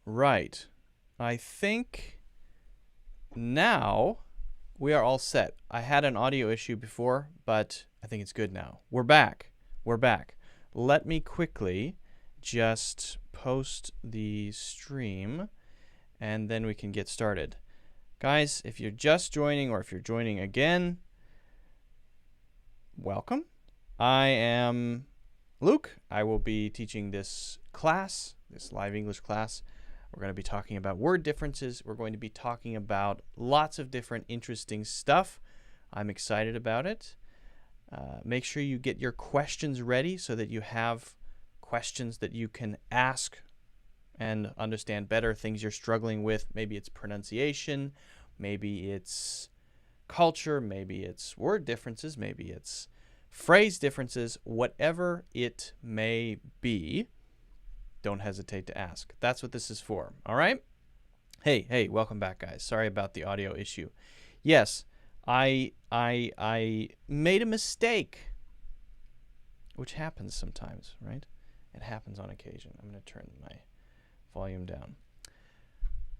Right. I think now we are all set. I had an audio issue before, but I think it's good now. We're back. We're back. Let me quickly just post the stream, and then we can get started. Guys, if you're just joining or if you're joining again, welcome. I am Luke. I will be teaching this class, this live English class. We're going to be talking about word differences. We're going to be talking about lots of different interesting stuff. I'm excited about it. Make sure you get your questions ready so that you have questions that you can ask and understand better things you're struggling with. Maybe it's pronunciation, maybe it's culture, maybe it's word differences, maybe it's phrase differences, whatever it may be. Don't hesitate to ask. That's what this is for. All right? Hey, welcome back, guys. Sorry about the audio issue. Yes, I made a mistake, which happens sometimes, right? It happens on occasion. I'm going to turn my volume down.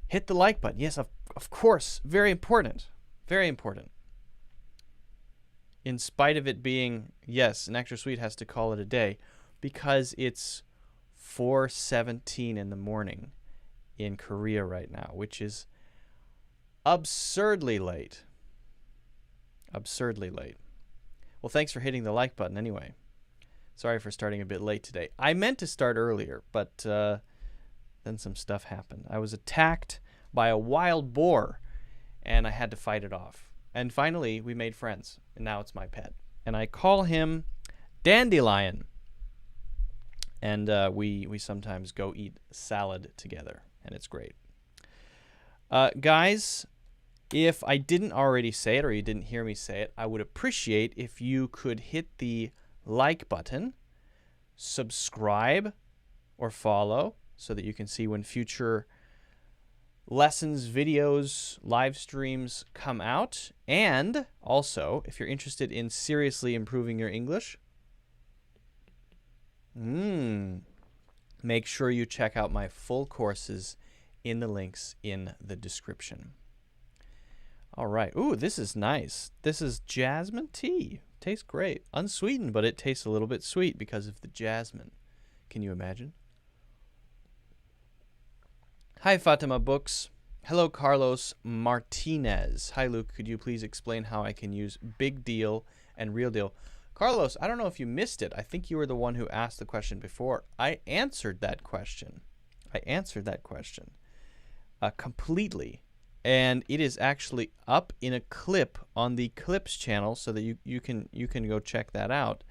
Hit the like button. Yes, of course. Very important. Very important. In spite of it being, yes, an extra sweet has to call it a day because it's 4:17 in the morning in Korea right now, which is absurdly late. Absurdly late. Well, thanks for hitting the like button anyway. Sorry for starting a bit late today. I meant to start earlier, but then some stuff happened. I was attacked by a wild boar, and I had to fight it off. And finally, we made friends, and now it's my pet. And I call him Dandelion. And we sometimes go eat salad together, and it's great. Guys, if I didn't already say it or you didn't hear me say it, I would appreciate if you could hit the like button, subscribe or follow so that you can see when future lessons, videos, live streams come out. And also, if you're interested in seriously improving your English, make sure you check out my full courses in the links in the description. All right. Ooh, this is nice. This is jasmine tea. Tastes great. Unsweetened, but it tastes a little bit sweet because of the jasmine. Can you imagine? Hi, Fatima Books. Hello, Carlos Martinez. Hi, Luke. Could you please explain how I can use big deal and real deal? Carlos, I don't know if you missed it. I think you were the one who asked the question before. I answered that question. Completely. And it is actually up in a clip on the Clips channel so that you can go check that out.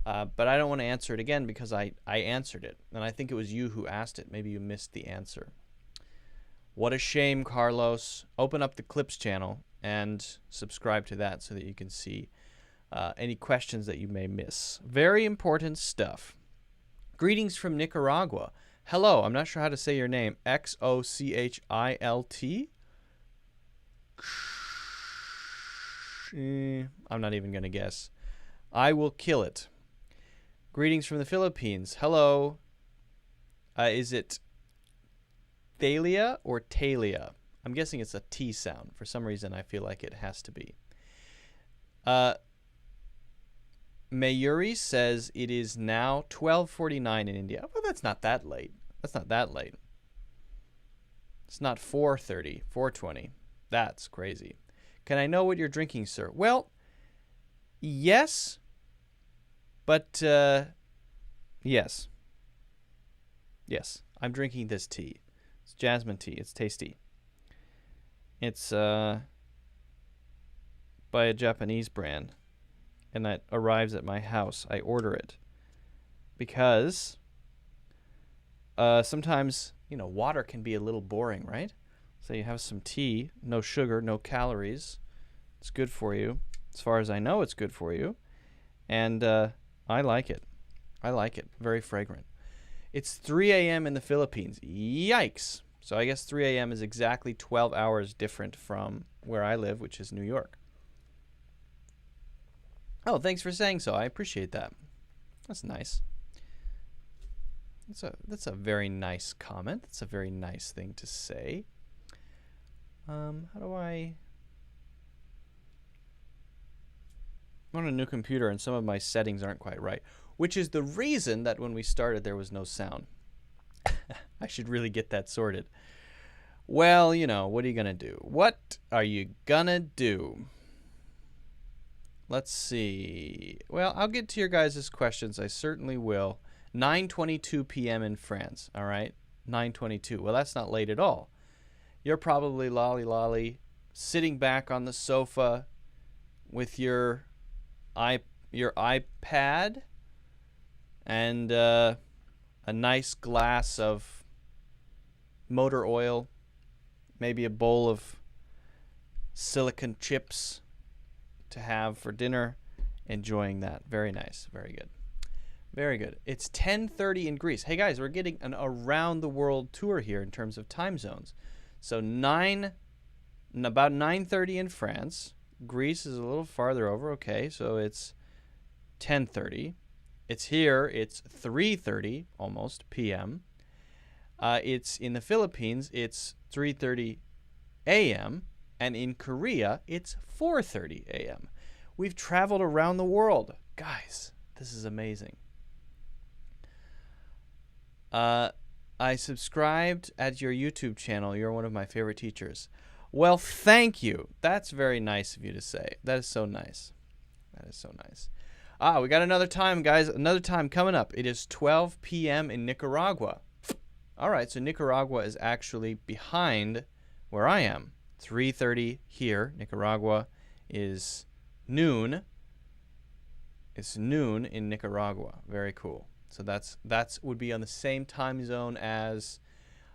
But I don't want to answer it again because I answered it. And I think it was you who asked it. Maybe you missed the answer. What a shame, Carlos. Open up the Clips channel and subscribe to that so that you can see any questions that you may miss. Very important stuff. Greetings from Nicaragua. Hello, I'm not sure how to say your name. Xochilt? I'm not even going to guess. I will kill it. Greetings from the Philippines. Hello. Is it Thalia or Talia? I'm guessing it's a T sound. For some reason, I feel like it has to be. Mayuri says it is now 12:49 in India. Well, that's not that late. It's not 4:30, 4:20. That's crazy. Can I know what you're drinking, sir? Well, yes, but yes. Yes, I'm drinking this tea. It's jasmine tea. It's tasty. It's by a Japanese brand. And that arrives at my house. I order it because sometimes, water can be a little boring, right? So you have some tea, no sugar, no calories. It's good for you. As far as I know, it's good for you. And I like it. Very fragrant. It's 3 a.m. in the Philippines. Yikes. So I guess 3 a.m. is exactly 12 hours different from where I live, which is New York. Oh, thanks for saying so. I appreciate that. That's nice. That's a very nice comment. That's a very nice thing to say. How do I'm on a new computer and some of my settings aren't quite right, which is the reason that when we started there was no sound. I should really get that sorted. Well, you know, what are you going to do? What are you going to do? Let's see. Well, I'll get to your guys' questions. I certainly will. 9:22 p.m. in France. All right. 9:22. Well, that's not late at all. You're probably lolly sitting back on the sofa with your iPad and a nice glass of motor oil, maybe a bowl of silicon chips to have for dinner, enjoying that. Very nice. Very good. Very good. It's 10:30 in Greece. Hey guys, we're getting an around the world tour here in terms of time zones. So about 9:30 in France. Greece is a little farther over. Okay, so it's 10:30. It's here. It's 3:30 almost p.m. It's in the Philippines. It's 3:30 a.m. and in Korea it's 4:30 a.m. We've traveled around the world, guys. This is amazing. I subscribed at your YouTube channel. You're one of my favorite teachers. Well, thank you. That's very nice of you to say. That is so nice. That is so nice. We got another time, guys. Another time coming up. It is 12 p.m. in Nicaragua. All right, so Nicaragua is actually behind where I am. 3:30 here. Nicaragua is noon. It's noon in Nicaragua. Very cool. So that's would be on the same time zone as,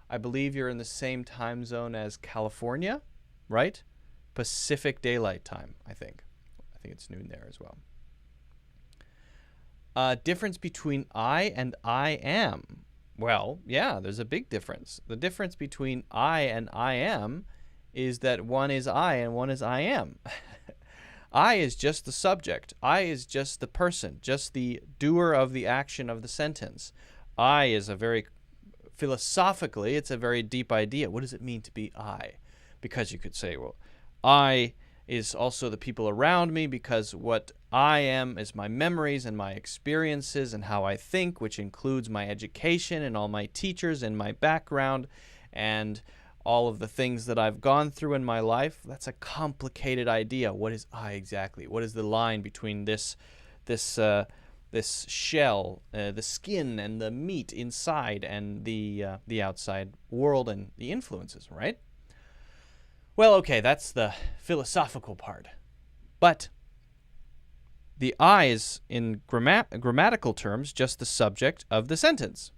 I believe you're in the same time zone as California, right? Pacific Daylight Time, I think. I think it's noon there as well. Difference between I and I am. Well, yeah, there's a big difference. The difference between I and I am is that one is I and one is I am. I is just the subject. I is just the person, just the doer of the action of the sentence. I is a very, philosophically, it's a very deep idea. What does it mean to be I? Because you could say, well, I is also the people around me, because what I am is my memories and my experiences and how I think, which includes my education and all my teachers and my background and all of the things that I've gone through in my life. That's a complicated idea. What is I exactly? What is the line between this shell, the skin and the meat inside, and the outside world and the influences, right? Well, okay, that's the philosophical part. But the I is, in grammatical terms, just the subject of the sentence.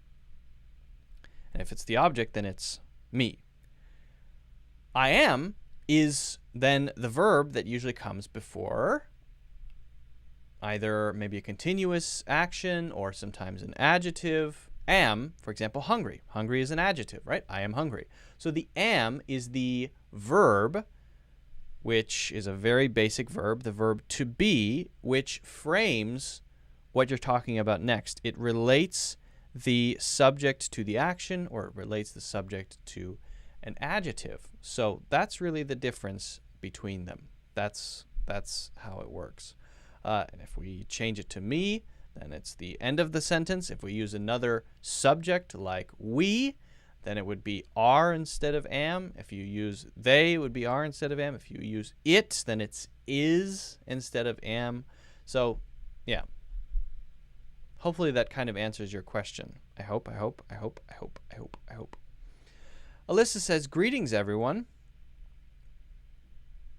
And if it's the object, then it's me. I am is then the verb that usually comes before either maybe a continuous action or sometimes an adjective. Am, for example, hungry. Hungry is an adjective, right? I am hungry. So the am is the verb, which is a very basic verb, the verb to be, which frames what you're talking about next. It relates the subject to the action, or it relates the subject to an adjective. So that's really the difference between them. That's how it works. And if we change it to me, then it's the end of the sentence. If we use another subject like we, then it would be are instead of am. If you use they, it would be are instead of am. If you use it, then it's is instead of am. So, yeah. Hopefully that kind of answers your question. I hope. Alyssa says, greetings, everyone.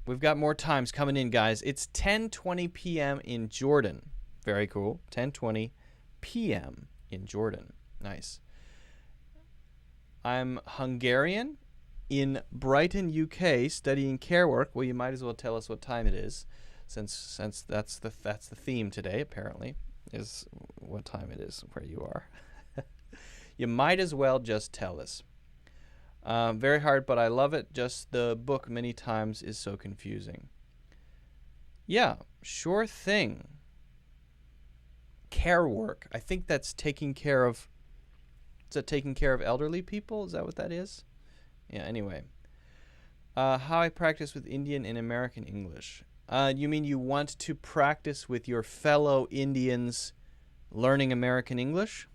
We've got more times coming in, guys. It's 10:20 p.m. in Jordan. Very cool. 10:20 p.m. in Jordan. Nice. I'm Hungarian in Brighton, UK, studying care work. Well, you might as well tell us what time it is, since that's the theme today, apparently, is what time it is where you are. You might as well just tell us. Very hard, but I love it. Just the book many times is so confusing. Yeah, sure thing. Care work. I think that's taking care of Is that taking care of elderly people? Is that what that is? Yeah, anyway. How I practice with Indian and American English. You mean you want to practice with your fellow Indians learning American English?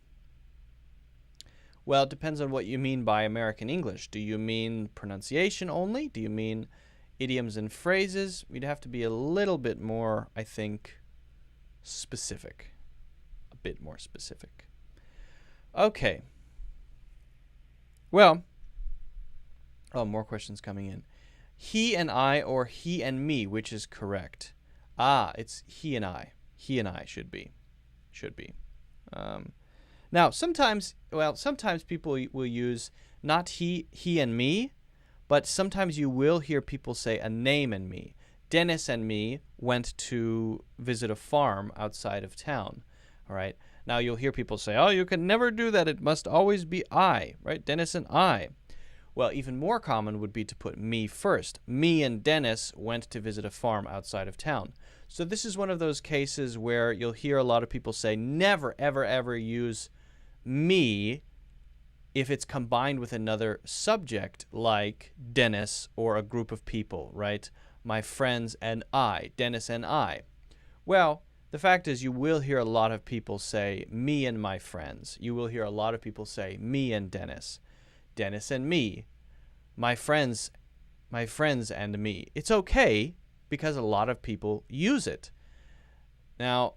Well, it depends on what you mean by American English. Do you mean pronunciation only? Do you mean idioms and phrases? We'd have to be a little bit more, I think, specific. A bit more specific. Okay. Well, more questions coming in. He and I or he and me, which is correct? It's he and I. He and I should be. Now, sometimes people will use not he and me, but sometimes you will hear people say a name and me. Dennis and me went to visit a farm outside of town. All right. Now you'll hear people say, oh, you can never do that. It must always be I, right? Dennis and I. Well, even more common would be to put me first. Me and Dennis went to visit a farm outside of town. So this is one of those cases where you'll hear a lot of people say never, ever, ever use me if it's combined with another subject like Dennis or a group of people, right? My friends and I, Dennis and I. Well, the fact is you will hear a lot of people say me and my friends. You will hear a lot of people say me and Dennis. Dennis and me. My friends and me. It's okay because a lot of people use it. Now,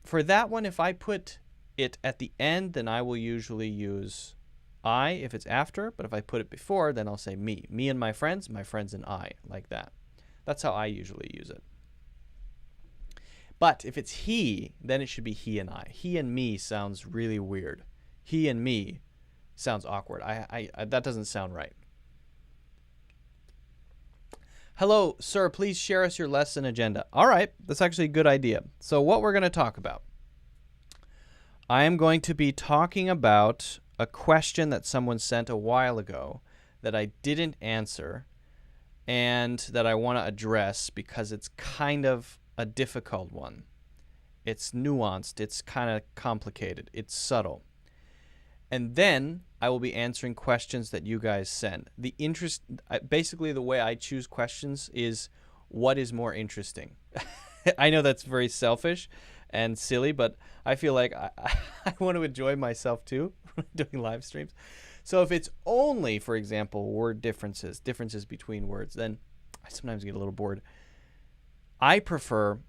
for that one, if I put it at the end, then I will usually use I if it's after, but if I put it before, then I'll say me. Me and my friends and I, like that. That's how I usually use it. But if it's he, then it should be he and I. He and me sounds really weird. He and me sounds awkward. I that doesn't sound right. Hello, sir, please share us your lesson agenda. All right, that's actually a good idea. So what we're going to talk about. I am going to be talking about a question that someone sent a while ago that I didn't answer and that I want to address because it's kind of a difficult one. It's nuanced, it's kind of complicated, it's subtle. And then I will be answering questions that you guys send. Basically the way I choose questions is what is more interesting. I know that's very selfish and silly, but I feel like I want to enjoy myself too doing live streams. So if it's only, for example, word differences between words, then I sometimes get a little bored. I prefer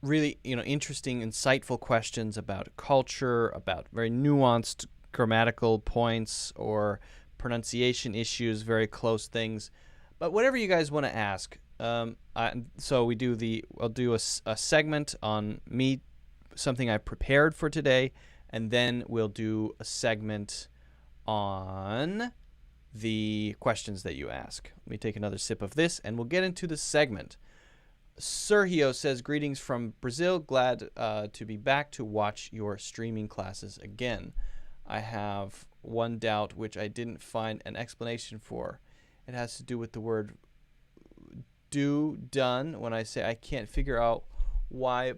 really, interesting, insightful questions about culture, about very nuanced grammatical points or pronunciation issues, very close things. But whatever you guys want to ask. So I'll do a segment on me, something I prepared for today, and then we'll do a segment on the questions that you ask. Let me take another sip of this, and we'll get into the segment. Sergio says, greetings from Brazil. Glad to be back to watch your streaming classes again. I have one doubt which I didn't find an explanation for. It has to do with the word done. When I say I can't figure out why,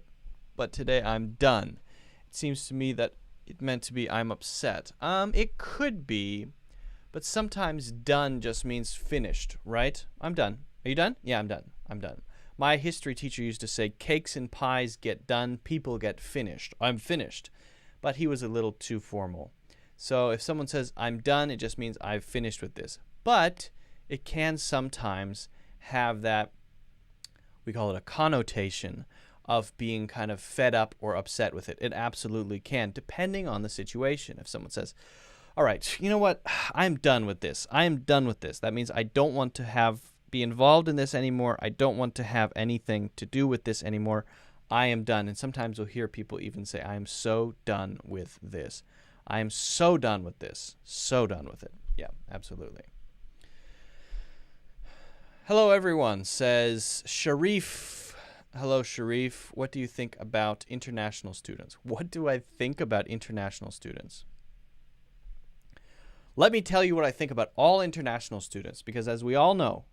but today I'm done. It seems to me that it meant to be I'm upset. It could be, but sometimes done just means finished, right? I'm done. Are you done? Yeah, I'm done. My history teacher used to say, cakes and pies get done, people get finished. I'm finished. But he was a little too formal. So if someone says, I'm done, it just means I've finished with this. But it can sometimes have that, we call it a connotation of being kind of fed up or upset with it. It absolutely can, depending on the situation. If someone says, all right, you know what? I'm done with this. I am done with this. That means I don't want to be involved in this anymore. I don't want to have anything to do with this anymore. I am done. And sometimes you'll hear people even say, I am so done with this. I am so done with this. So done with it. Yeah, absolutely. Hello, everyone, says Sharif. Hello, Sharif. What do you think about international students? What do I think about international students? Let me tell you what I think about all international students, because as we all know,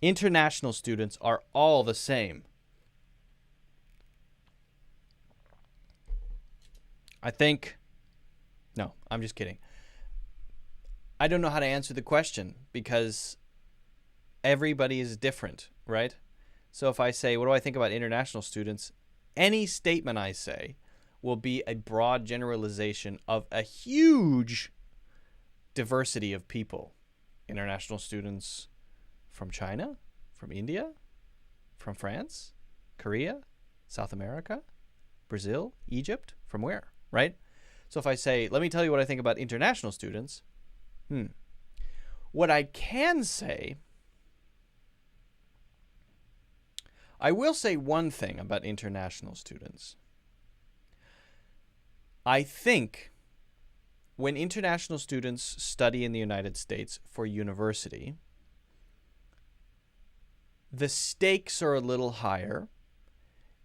international students are all the same. I think No, I'm just kidding. I don't know how to answer the question because everybody is different, right? So if I say, what do I think about international students? Any statement I say will be a broad generalization of a huge diversity of people. International students from China, from India, from France, Korea, South America, Brazil, Egypt, from where, right? So if I say, let me tell you what I think about international students, what I can say, I will say one thing about international students. I think when international students study in the United States for university, the stakes are a little higher.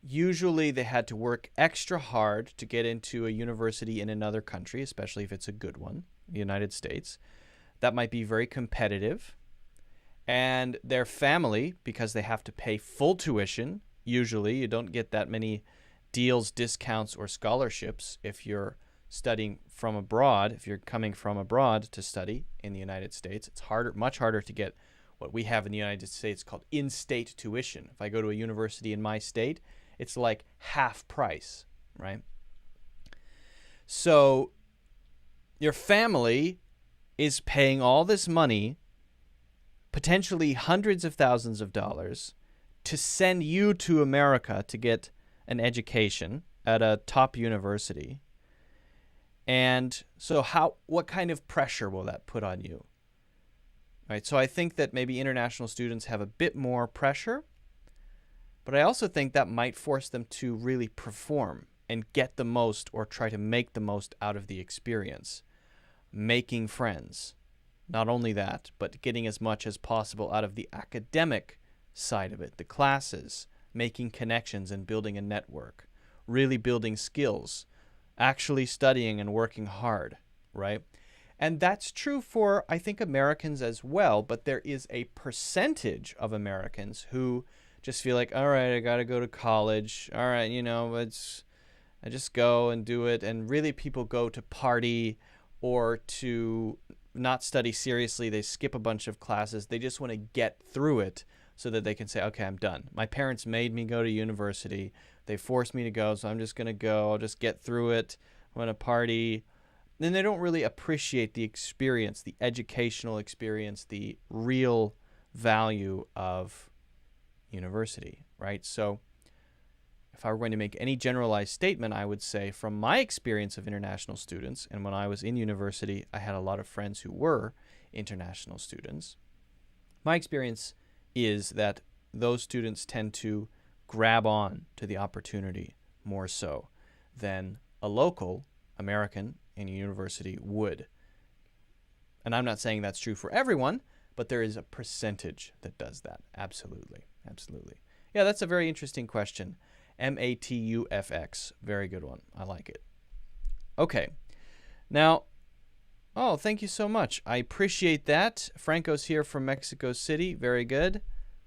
Usually they had to work extra hard to get into a university in another country, especially if it's a good one, the United States. That might be very competitive. And their family, because they have to pay full tuition, usually you don't get that many deals, discounts, or scholarships if you're studying from abroad, if you're coming from abroad to study in the United States. It's harder, much harder to get what we have in the United States called in-state tuition. If I go to a university in my state, it's like half price, right? So your family is paying all this money, potentially hundreds of thousands of dollars, to send you to America to get an education at a top university. And so what kind of pressure will that put on you? Right? So I think that maybe international students have a bit more pressure, but I also think that might force them to really perform and get the most or try to make the most out of the experience, making friends. Not only that, but getting as much as possible out of the academic side of it, the classes, making connections and building a network, really building skills, actually studying and working hard, right? And that's true for, I think, Americans as well, but there is a percentage of Americans who just feel like, all right, I got to go to college. All right, I just go and do it. And really people go to party or to not study seriously. They skip a bunch of classes. They just want to get through it so that they can say, okay, I'm done. My parents made me go to university. They forced me to go, so I'm just going to go. I'll just get through it. I'm going to party. Then they don't really appreciate the experience, the educational experience, the real value of university, right? So if I were going to make any generalized statement, I would say from my experience of international students, and when I was in university, I had a lot of friends who were international students. My experience is that those students tend to grab on to the opportunity more so than a local American in a university would. And I'm not saying that's true for everyone, but there is a percentage that does that. Absolutely. Absolutely. Yeah, that's a very interesting question. MATUFX. Very good one. I like it. Okay. Now, thank you so much. I appreciate that. Franco's here from Mexico City. Very good.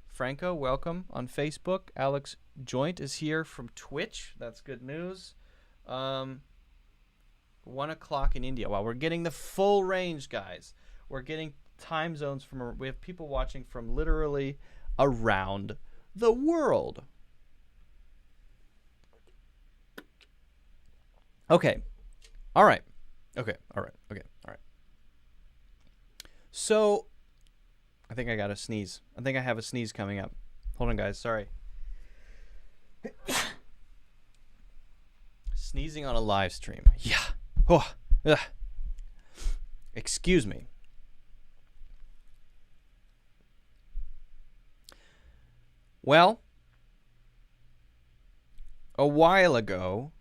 Franco, welcome on Facebook. Alex Joint is here from Twitch. That's good news. 1 o'clock in India. Wow, we're getting the full range, guys. We're getting time zones we have people watching from literally around the world. Okay. All right. Okay. All right. Okay. All right. So, I think I got a sneeze. I think I have a sneeze coming up. Hold on, guys. Sorry. Sneezing on a live stream. Yeah. Oh. Ugh. Excuse me. Well, a while ago,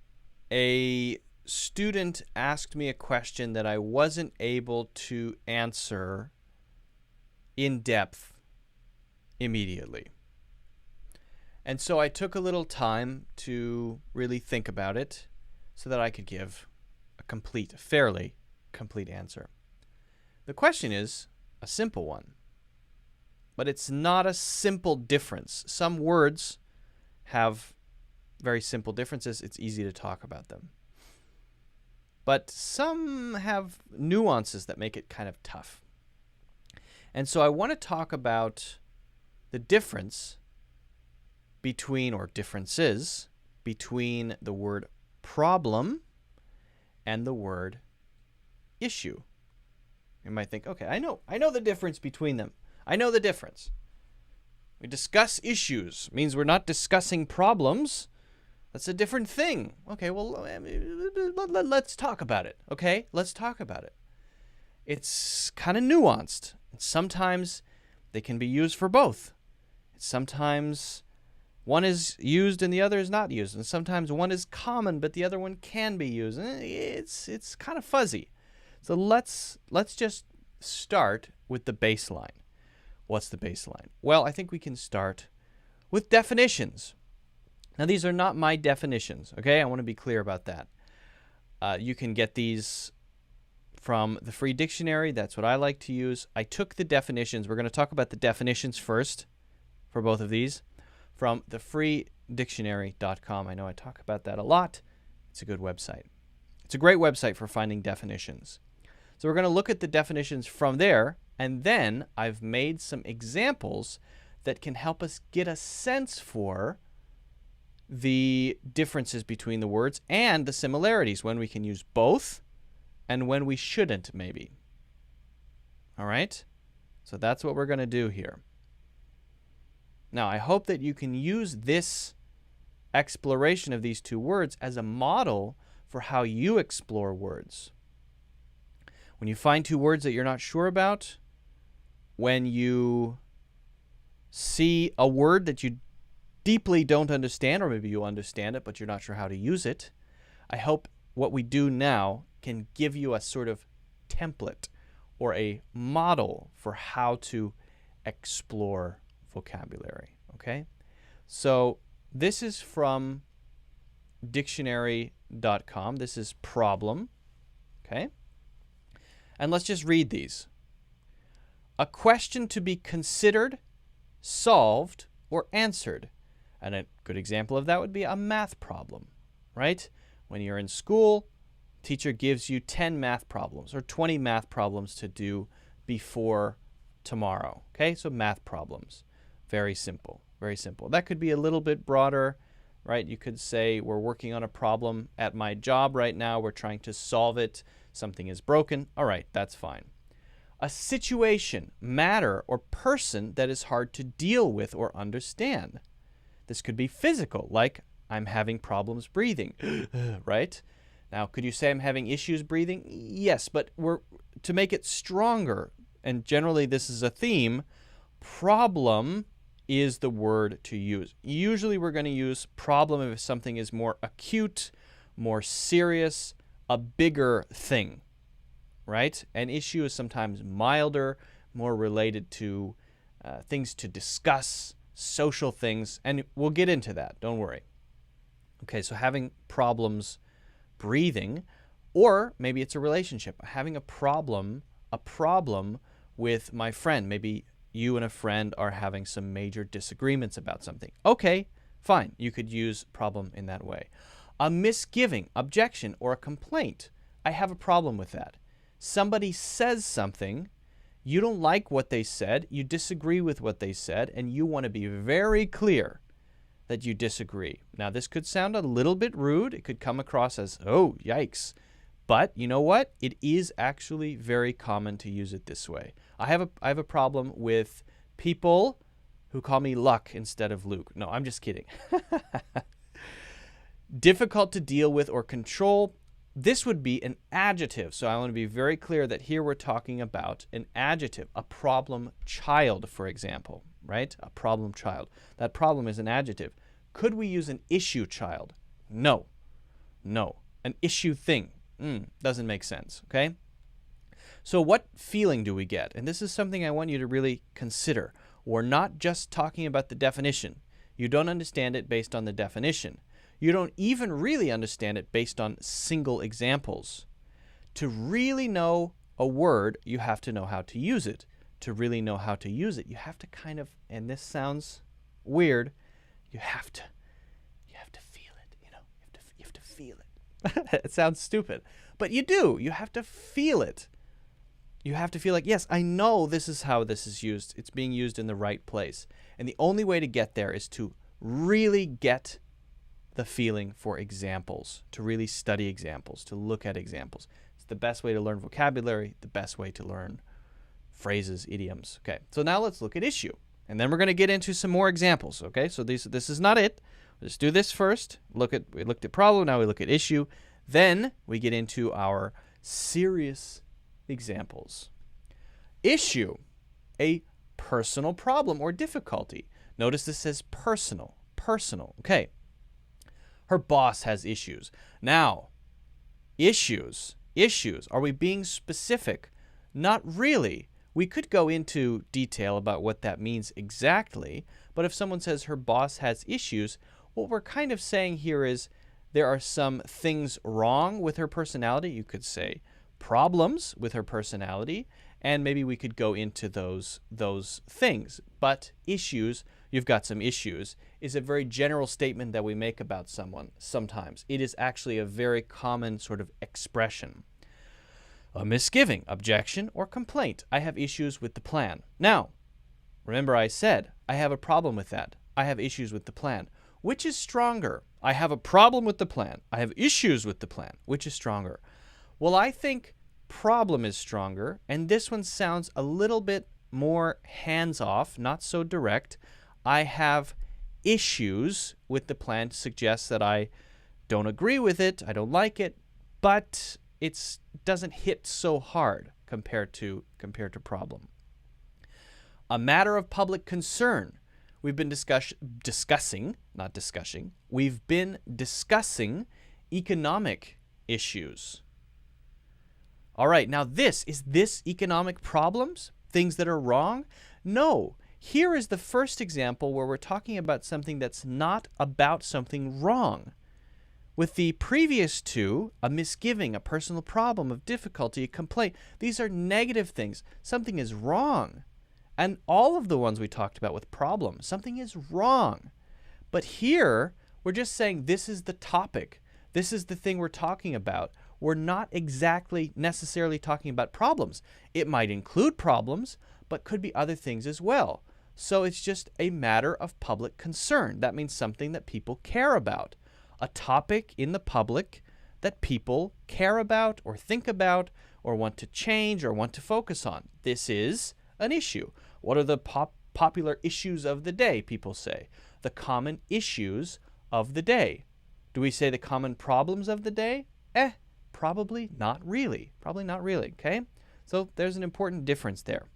a student asked me a question that I wasn't able to answer in depth immediately. And so I took a little time to really think about it so that I could give a fairly complete answer. The question is a simple one, but it's not a simple difference. Some words have very simple differences. It's easy to talk about them. but some have nuances that make it kind of tough. And so I want to talk about the difference between, or differences between, the word problem and the word issue. You might think, okay, I know the difference between them. I know the difference. We discuss issues. Means we're not discussing problems. That's a different thing. Okay, well, let's talk about it. Okay, let's talk about it. It's kind of nuanced. And sometimes they can be used for both. Sometimes one is used and the other is not used. And sometimes one is common, but the other one can be used. It's kind of fuzzy. So let's just start with the baseline. What's the baseline? Well, I think we can start with definitions. Now, these are not my definitions, okay? I want to be clear about that. You can get these from the free dictionary. That's what I like to use. I took the definitions. We're going to talk about the definitions first for both of these from thefreedictionary.com. I know I talk about that a lot. It's a good website. It's a great website for finding definitions. So we're going to look at the definitions from there, and then I've made some examples that can help us get a sense for the differences between the words and the similarities, when we can use both and when we shouldn't, maybe. All right? So that's what we're going to do here. Now, I hope that you can use this exploration of these two words as a model for how you explore words. When you find two words that you're not sure about, when you see a word that you deeply don't understand, or maybe you understand it but you're not sure how to use it, I hope what we do now can give you a sort of template or a model for how to explore vocabulary, okay? So this is from dictionary.com. This is problem, okay? And let's just read these. A question to be considered, solved, or answered. And a good example of that would be a math problem, right? When you're in school, teacher gives you 10 math problems or 20 math problems to do before tomorrow, okay? So math problems. Very simple, very simple. That could be a little bit broader, right? You could say we're working on a problem at my job right now. We're trying to solve it. Something is broken. All right, that's fine. A situation, matter, or person that is hard to deal with or understand. This could be physical, like I'm having problems breathing, right? Now, could you say I'm having issues breathing? Yes, but to make it stronger, and generally this is a theme, problem is the word to use. Usually we're going to use problem if something is more acute, more serious, a bigger thing, right? An issue is sometimes milder, more related to things to discuss, social things, and we'll get into that, don't worry. Okay, so having problems breathing, or maybe it's a relationship. Having a problem with my friend. Maybe you and a friend are having some major disagreements about something. Okay, fine. You could use problem in that way. A misgiving, objection, or a complaint. I have a problem with that. Somebody says something, you don't like what they said, you disagree with what they said, and you want to be very clear that you disagree. Now, this could sound a little bit rude. It could come across as, oh, yikes. But you know what? It is actually very common to use it this way. I have a problem with people who call me Luck instead of Luke. No, I'm just kidding. Difficult to deal with or control. This would be an adjective. So I want to be very clear that here we're talking about an adjective, a problem child, for example, right? A problem child. That problem is an adjective. Could we use an issue child? No. No. An issue thing. Doesn't make sense, okay? So what feeling do we get? And this is something I want you to really consider. We're not just talking about the definition. You don't understand it based on the definition. You don't even really understand it based on single examples. To really know a word, you have to know how to use it. To really know how to use it, you have to kind of, and this sounds weird, you have to feel it, you have to feel it. It sounds stupid, but you do. You have to feel it. You have to feel like, yes, I know this is how this is used. It's being used in the right place. And the only way to get there is to really get the feeling for examples, to really study examples, to look at examples. It's the best way to learn vocabulary, the best way to learn phrases, idioms. Okay, so now let's look at issue. And then we're going to get into some more examples. Okay, so this is not it. Let's do this first. We looked at problem, now we look at issue. Then we get into our serious examples. Issue, a personal problem or difficulty. Notice this says personal. Personal. Okay. Her boss has issues. Now, issues. Are we being specific? Not really. We could go into detail about what that means exactly, but if someone says her boss has issues, what we're kind of saying here is there are some things wrong with her personality. You could say problems with her personality, and maybe we could go into those things. But issues, you've got some issues, is a very general statement that we make about someone sometimes. It is actually a very common sort of expression. A misgiving, objection, or complaint. I have issues with the plan. Now, remember I said I have a problem with that. I have issues with the plan. Which is stronger? I have a problem with the plan. I have issues with the plan. Which is stronger? Well, I think problem is stronger, and this one sounds a little bit more hands-off, not so direct. I have issues with the plan suggests that I don't agree with it, I don't like it, but it doesn't hit so hard compared to problem. A matter of public concern. We've been discussing economic issues. All right, now is this economic problems? Things that are wrong? No. Here is the first example where we're talking about something that's not about something wrong. With the previous two, a misgiving, a personal problem, of difficulty, a complaint, these are negative things. Something is wrong. And all of the ones we talked about with problems, something is wrong. But here, we're just saying this is the topic. This is the thing we're talking about. We're not exactly necessarily talking about problems. It might include problems, but could be other things as well. So it's just a matter of public concern. That means something that people care about. A topic in the public that people care about or think about or want to change or want to focus on. This is an issue. What are the popular issues of the day, people say? The common issues of the day. Do we say the common problems of the day? Probably not really. Probably not really, okay? So there's an important difference there.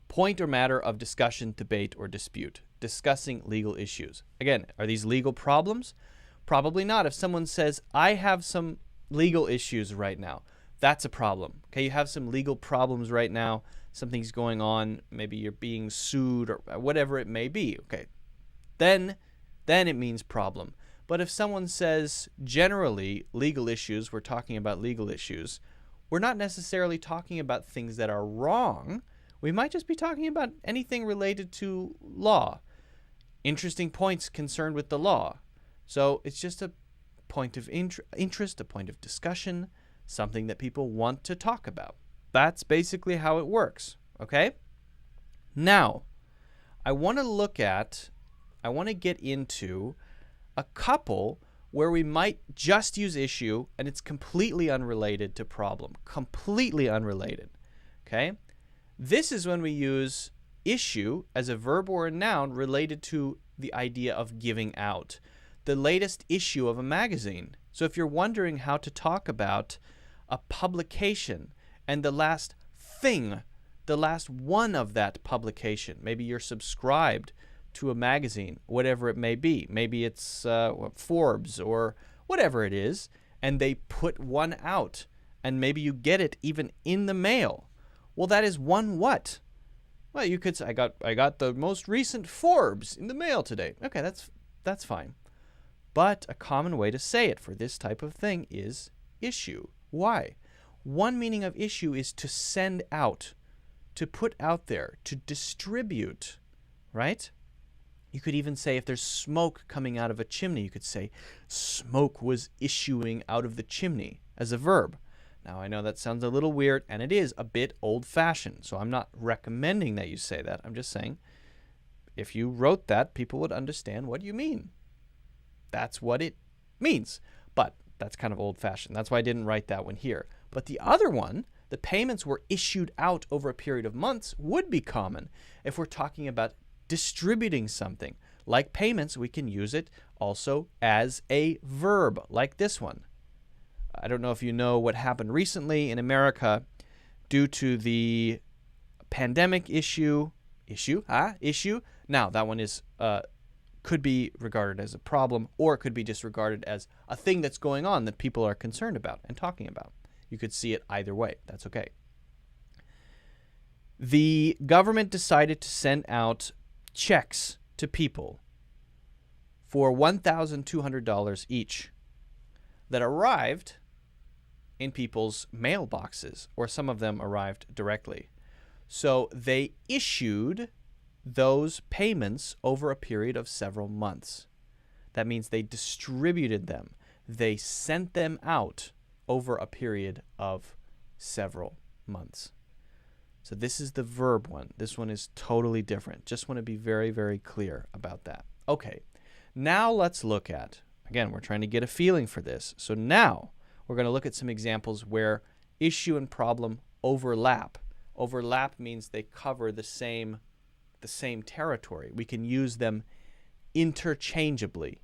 Point or matter of discussion, debate, or dispute. Discussing legal issues. Again, are these legal problems? Probably not. If someone says, I have some legal issues right now, that's a problem. Okay, you have some legal problems right now. Something's going on. Maybe you're being sued or whatever it may be. Okay, then it means problem. But if someone says generally legal issues, we're talking about legal issues, we're not necessarily talking about things that are wrong. We might just be talking about anything related to law. Interesting points concerned with the law. So it's just a point of interest, a point of discussion, something that people want to talk about. That's basically how it works, okay? Now, I want to get into a couple where we might just use issue and it's completely unrelated to problem. Completely unrelated, okay? This is when we use issue as a verb or a noun related to the idea of giving out. The latest issue of a magazine. So if you're wondering how to talk about a publication and the last thing, the last one of that publication, maybe you're subscribed to a magazine, whatever it may be. Maybe it's Forbes or whatever it is, and they put one out, and maybe you get it even in the mail. Well, that is one what? Well, you could say, I got the most recent Forbes in the mail today. Okay, that's fine. But a common way to say it for this type of thing is issue. Why? One meaning of issue is to send out, to put out there, to distribute, right? You could even say if there's smoke coming out of a chimney, you could say smoke was issuing out of the chimney as a verb. Now, I know that sounds a little weird, and it is a bit old-fashioned, so I'm not recommending that you say that. I'm just saying if you wrote that, people would understand what you mean. That's what it means. But that's kind of old-fashioned. That's why I didn't write that one here. But the other one, the payments were issued out over a period of months, would be common if we're talking about distributing something. Like payments, we can use it also as a verb, like this one. I don't know if you know what happened recently in America due to the pandemic issue. Now, that one is could be regarded as a problem, or it could be disregarded as a thing that's going on that people are concerned about and talking about. You could see it either way. That's okay. The government decided to send out checks to people for $1,200 each that arrived in people's mailboxes, or some of them arrived directly. So they issued those payments over a period of several months. That means they distributed them. They sent them out over a period of several months. So this is the verb one. This one is totally different. Just want to be very, very clear about that. Okay, now let's look at, again, we're trying to get a feeling for this. So now we're going to look at some examples where issue and problem overlap. Overlap means they cover the same territory. We can use them interchangeably.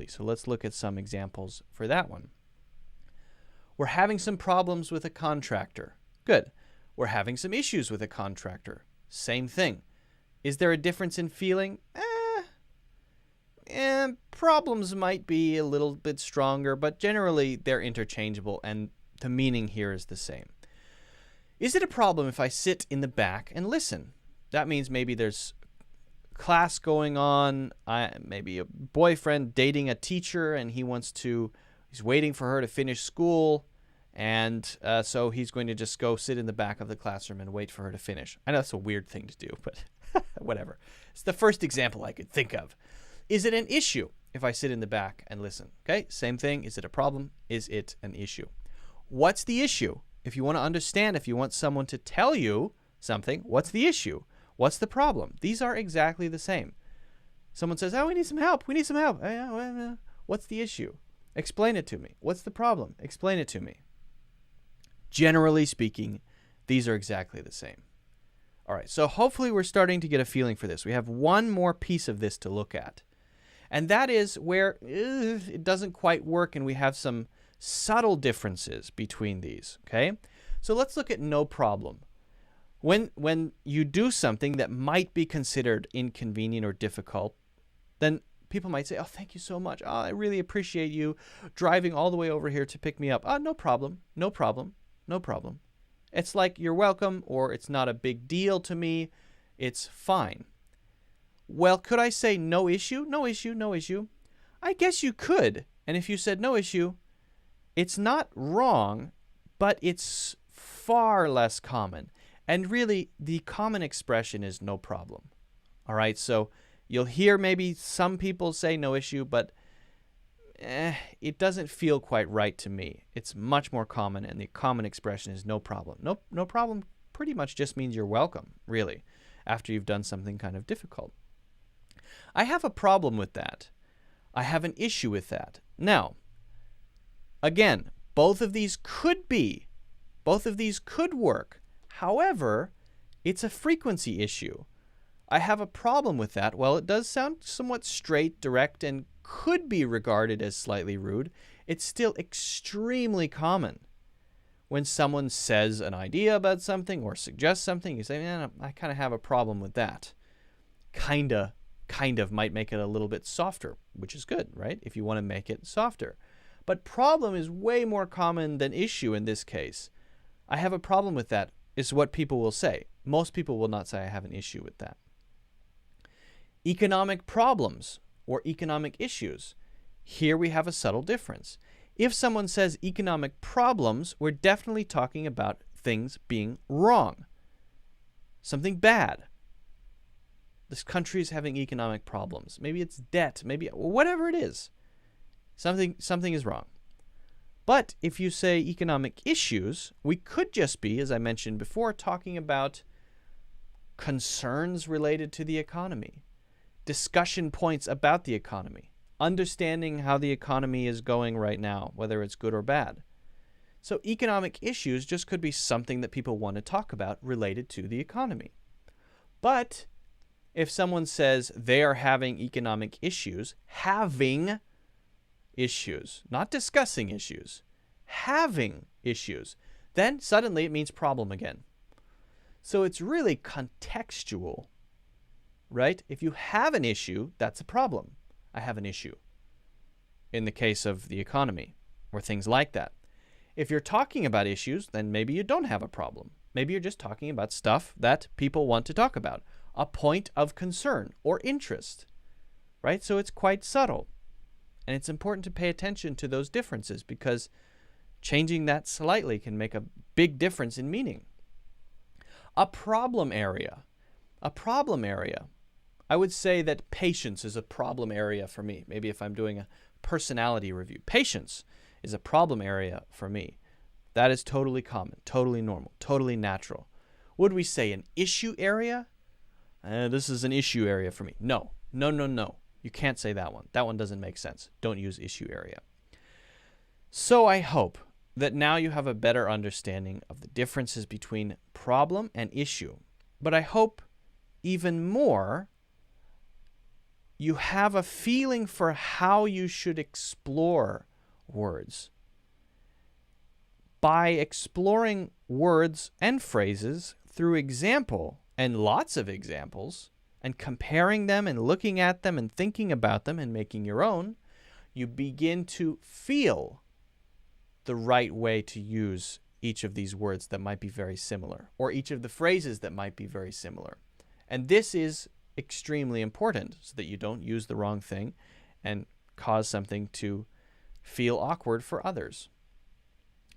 So let's look at some examples for that one. We're having some problems with a contractor. Good. We're having some issues with a contractor. Same thing. Is there a difference in feeling? Problems might be a little bit stronger, but generally they're interchangeable, and the meaning here is the same. Is it a problem if I sit in the back and listen? That means maybe there's class going on, maybe a boyfriend dating a teacher, and he's waiting for her to finish school. And so he's going to just go sit in the back of the classroom and wait for her to finish. I know that's a weird thing to do, but whatever. It's the first example I could think of. Is it an issue if I sit in the back and listen? Okay, same thing. Is it a problem? Is it an issue? What's the issue? If you want to understand, if you want someone to tell you something, what's the issue? What's the problem? These are exactly the same. Someone says, we need some help. We need some help. What's the issue? Explain it to me. What's the problem? Explain it to me. Generally speaking, these are exactly the same. All right, so hopefully we're starting to get a feeling for this. We have one more piece of this to look at, and that is where it doesn't quite work, and we have some subtle differences between these, okay? So let's look at no problem. When you do something that might be considered inconvenient or difficult, then people might say, thank you so much. I really appreciate you driving all the way over here to pick me up. No problem. It's like you're welcome, or it's not a big deal to me. It's fine. Well, could I say no issue? No issue. I guess you could. And if you said no issue, it's not wrong, but it's far less common. And really, the common expression is no problem. All right, so you'll hear maybe some people say no issue, but it doesn't feel quite right to me. It's much more common, and the common expression is no problem. No problem pretty much just means you're welcome, really, after you've done something kind of difficult. I have a problem with that. I have an issue with that. Now, again, both of these could work. However, it's a frequency issue. I have a problem with that. Well, it does sound somewhat straight, direct, and could be regarded as slightly rude. It's still extremely common. When someone says an idea about something or suggests something, you say, man, I kind of have a problem with that. Kind of might make it a little bit softer, which is good, right? If you want to make it softer. But problem is way more common than issue in this case. I have a problem with that is what people will say. Most people will not say I have an issue with that. Economic problems or economic issues. Here we have a subtle difference. If someone says economic problems, we're definitely talking about things being wrong. Something bad. This country is having economic problems. Maybe it's debt. Maybe whatever it is. Something is wrong. But if you say economic issues, we could just be, as I mentioned before, talking about concerns related to the economy, discussion points about the economy, understanding how the economy is going right now, whether it's good or bad. So economic issues just could be something that people want to talk about related to the economy. But if someone says they are having economic issues, having issues, not discussing issues, having issues, then suddenly it means problem again. So it's really contextual, right? If you have an issue, that's a problem. I have an issue in the case of the economy or things like that. If you're talking about issues, then maybe you don't have a problem. Maybe you're just talking about stuff that people want to talk about, a point of concern or interest, right? So it's quite subtle. And it's important to pay attention to those differences because changing that slightly can make a big difference in meaning. A problem area. I would say that patience is a problem area for me. Maybe if I'm doing a personality review. Patience is a problem area for me. That is totally common, totally normal, totally natural. Would we say an issue area? This is an issue area for me. No. You can't say that one. That one doesn't make sense. Don't use issue area. So I hope that now you have a better understanding of the differences between problem and issue. But I hope even more you have a feeling for how you should explore words. By exploring words and phrases through example and lots of examples and comparing them and looking at them and thinking about them and making your own, you begin to feel the right way to use each of these words that might be very similar or each of the phrases that might be very similar. And this is extremely important so that you don't use the wrong thing and cause something to feel awkward for others.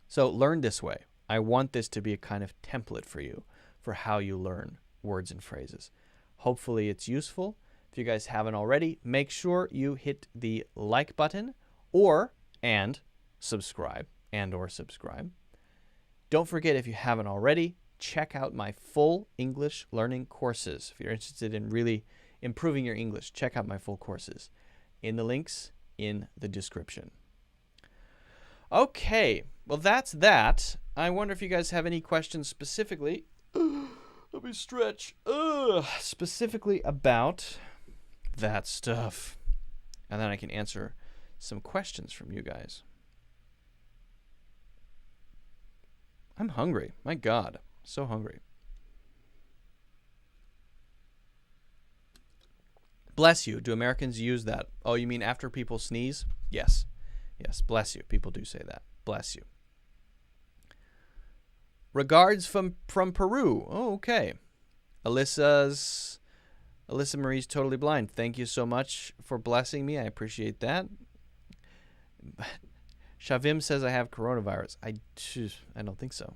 So learn this way. I want this to be a kind of template for you for how you learn words and phrases. Hopefully it's useful. If you guys haven't already, make sure you hit the like button or subscribe. Don't forget, if you haven't already, check out my full English learning courses. If you're interested in really improving your English, check out my full courses in the links in the description. Okay, well that's that. I wonder if you guys have any questions specifically. Let me stretch. Specifically about that stuff. And then I can answer some questions from you guys. I'm hungry. My God. So hungry. Bless you. Do Americans use that? Oh, you mean after people sneeze? Yes. Yes, bless you. People do say that. Bless you. Regards from Peru. Oh, okay. Alyssa Marie's totally blind. Thank you so much for blessing me. I appreciate that. Shavim says I have coronavirus. I don't think so.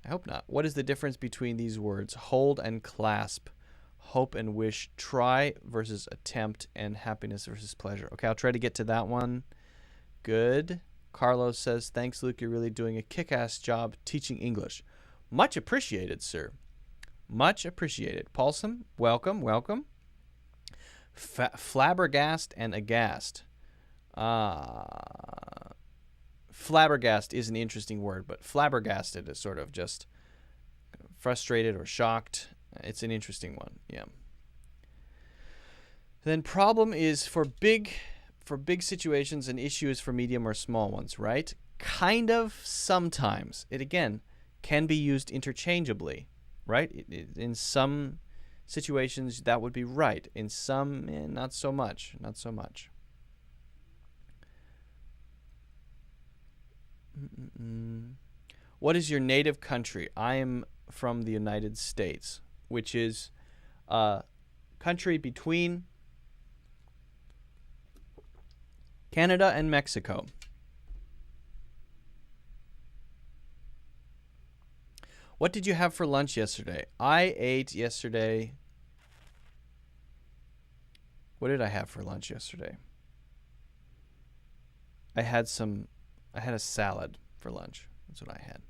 I hope not. What is the difference between these words? Hold and clasp. Hope and wish. Try versus attempt. And happiness versus pleasure. Okay, I'll try to get to that one. Good. Carlos says, thanks, Luke. You're really doing a kick-ass job teaching English. Much appreciated, sir. Much appreciated. Paulson, welcome. Flabbergast and aghast. Flabbergast is an interesting word, but flabbergasted is sort of just frustrated or shocked. It's an interesting one, yeah. Then problem is for big situations, and issue is for medium or small ones, right? Kind of sometimes. It, again, can be used interchangeably, right? In some situations, that would be right. In some, not so much. Not so much. What is your native country? I am from the United States, which is a country between Canada and Mexico. What did you have for lunch yesterday? I ate yesterday What did I have for lunch yesterday? I had a salad for lunch. That's what I had.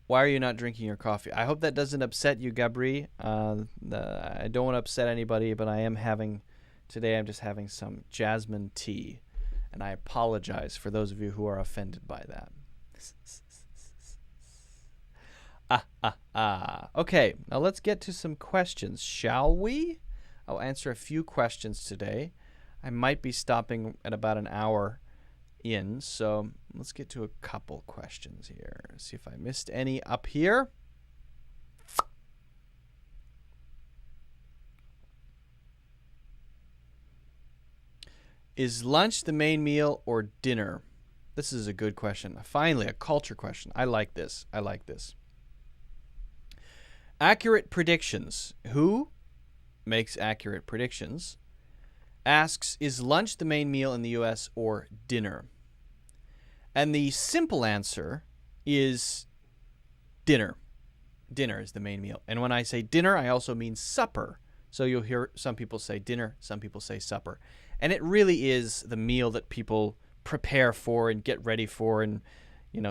Why are you not drinking your coffee? I hope that doesn't upset you, Gabri. I don't want to upset anybody, but today I'm just having some jasmine tea, and I apologize for those of you who are offended by that. Okay, now let's get to some questions, shall we? I'll answer a few questions today. I might be stopping at about an hour in, so let's get to a couple questions here. See if I missed any up here. Is lunch the main meal or dinner? This is a good question. Finally, a culture question. I like this. Accurate predictions. Who makes accurate predictions? Asks, is lunch the main meal in the U.S. or dinner? And the simple answer is dinner. Dinner is the main meal. And when I say dinner, I also mean supper. So you'll hear some people say dinner, some people say supper. And it really is the meal that people prepare for and get ready for and,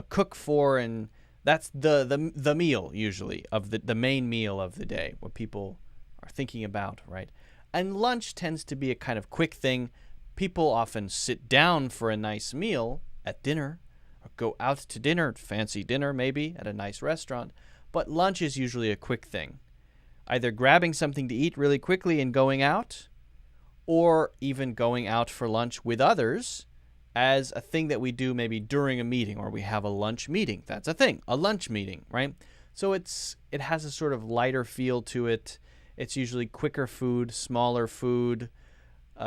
cook for. And that's the meal usually of the main meal of the day, what people are thinking about, right? And lunch tends to be a kind of quick thing. People often sit down for a nice meal at dinner, or go out to dinner, fancy dinner maybe, at a nice restaurant. But lunch is usually a quick thing. Either grabbing something to eat really quickly and going out, or even going out for lunch with others as a thing that we do maybe during a meeting, or we have a lunch meeting. That's a thing, a lunch meeting, right? So it has a sort of lighter feel to it. It's usually quicker food, smaller food,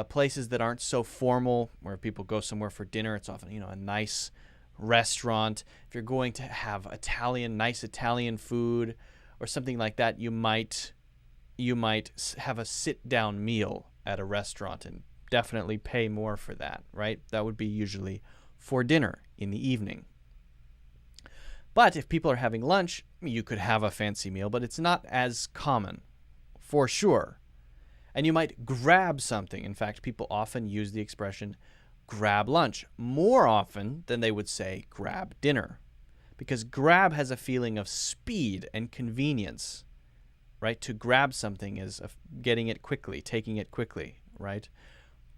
places that aren't so formal, where people go somewhere for dinner. It's often, a nice restaurant. If you're going to have nice Italian food or something like that, you might have a sit-down meal at a restaurant and definitely pay more for that, right? That would be usually for dinner in the evening. But if people are having lunch, you could have a fancy meal, but it's not as common, for sure. And you might grab something. In fact, people often use the expression grab lunch more often than they would say grab dinner, because grab has a feeling of speed and convenience, right? To grab something is getting it quickly, taking it quickly, right?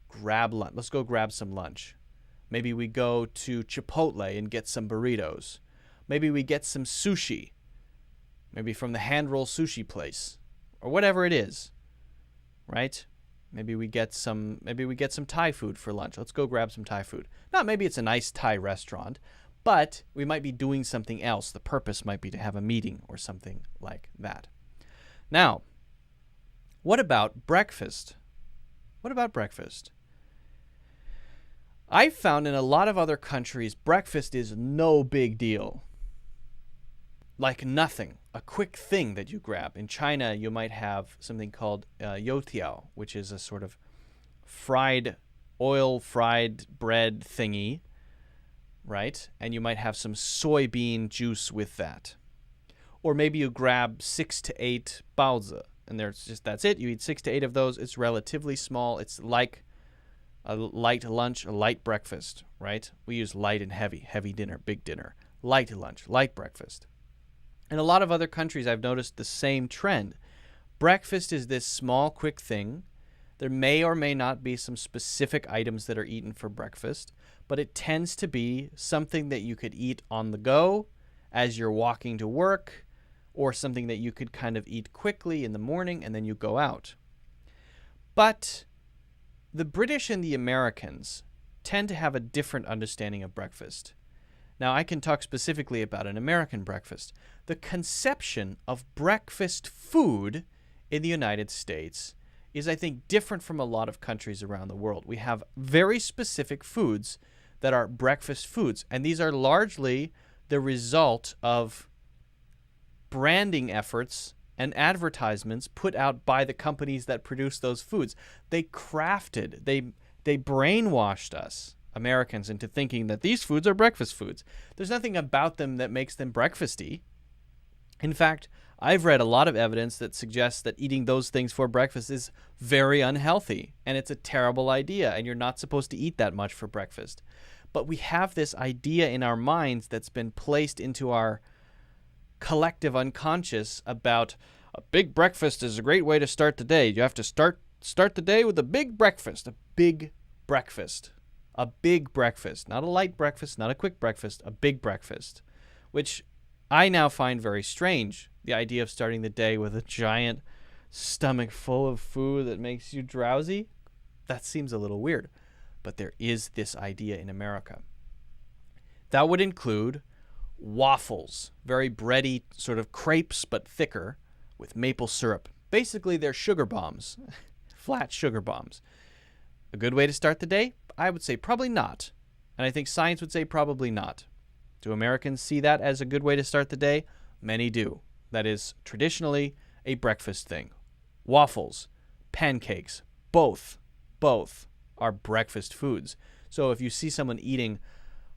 Grab lunch. Let's go grab some lunch. Maybe we go to Chipotle and get some burritos. Maybe we get some sushi, maybe from the hand roll sushi place, or whatever it is, right? Maybe we get some Thai food for lunch. Let's go grab some Thai food. Not maybe it's a nice Thai restaurant, but we might be doing something else. The purpose might be to have a meeting or something like that. Now, what about breakfast? I've found in a lot of other countries, breakfast is no big deal. Like nothing, a quick thing that you grab. In China, you might have something called youtiao, which is a sort of oil-fried bread thingy, right? And you might have some soybean juice with that. Or maybe you grab 6 to 8 baozi, and that's it. You eat 6 to 8 of those. It's relatively small. It's like a light lunch, a light breakfast, right? We use light and heavy. Heavy dinner, big dinner. Light lunch, light breakfast. In a lot of other countries, I've noticed the same trend. Breakfast is this small, quick thing. There may or may not be some specific items that are eaten for breakfast, but it tends to be something that you could eat on the go as you're walking to work, or something that you could kind of eat quickly in the morning and then you go out. But the British and the Americans tend to have a different understanding of breakfast. Now, I can talk specifically about an American breakfast. The conception of breakfast food in the United States is, I think, different from a lot of countries around the world. We have very specific foods that are breakfast foods, and these are largely the result of branding efforts and advertisements put out by the companies that produce those foods. They brainwashed us, Americans, into thinking that these foods are breakfast foods. There's nothing about them that makes them breakfasty. In fact, I've read a lot of evidence that suggests that eating those things for breakfast is very unhealthy, and it's a terrible idea, and you're not supposed to eat that much for breakfast. But we have this idea in our minds that's been placed into our collective unconscious about a big breakfast is a great way to start the day. You have to start the day with a big breakfast. A big breakfast. A big breakfast. Not a light breakfast, not a quick breakfast, a big breakfast. Which I now find very strange. The idea of starting the day with a giant stomach full of food that makes you drowsy. That seems a little weird. But there is this idea in America. That would include waffles, very bready sort of crepes but thicker with maple syrup. Basically, they're sugar bombs, flat sugar bombs. A good way to start the day? I would say probably not. And I think science would say probably not. Do Americans see that as a good way to start the day? Many do. That is traditionally a breakfast thing. Waffles, pancakes, both are breakfast foods. So if you see someone eating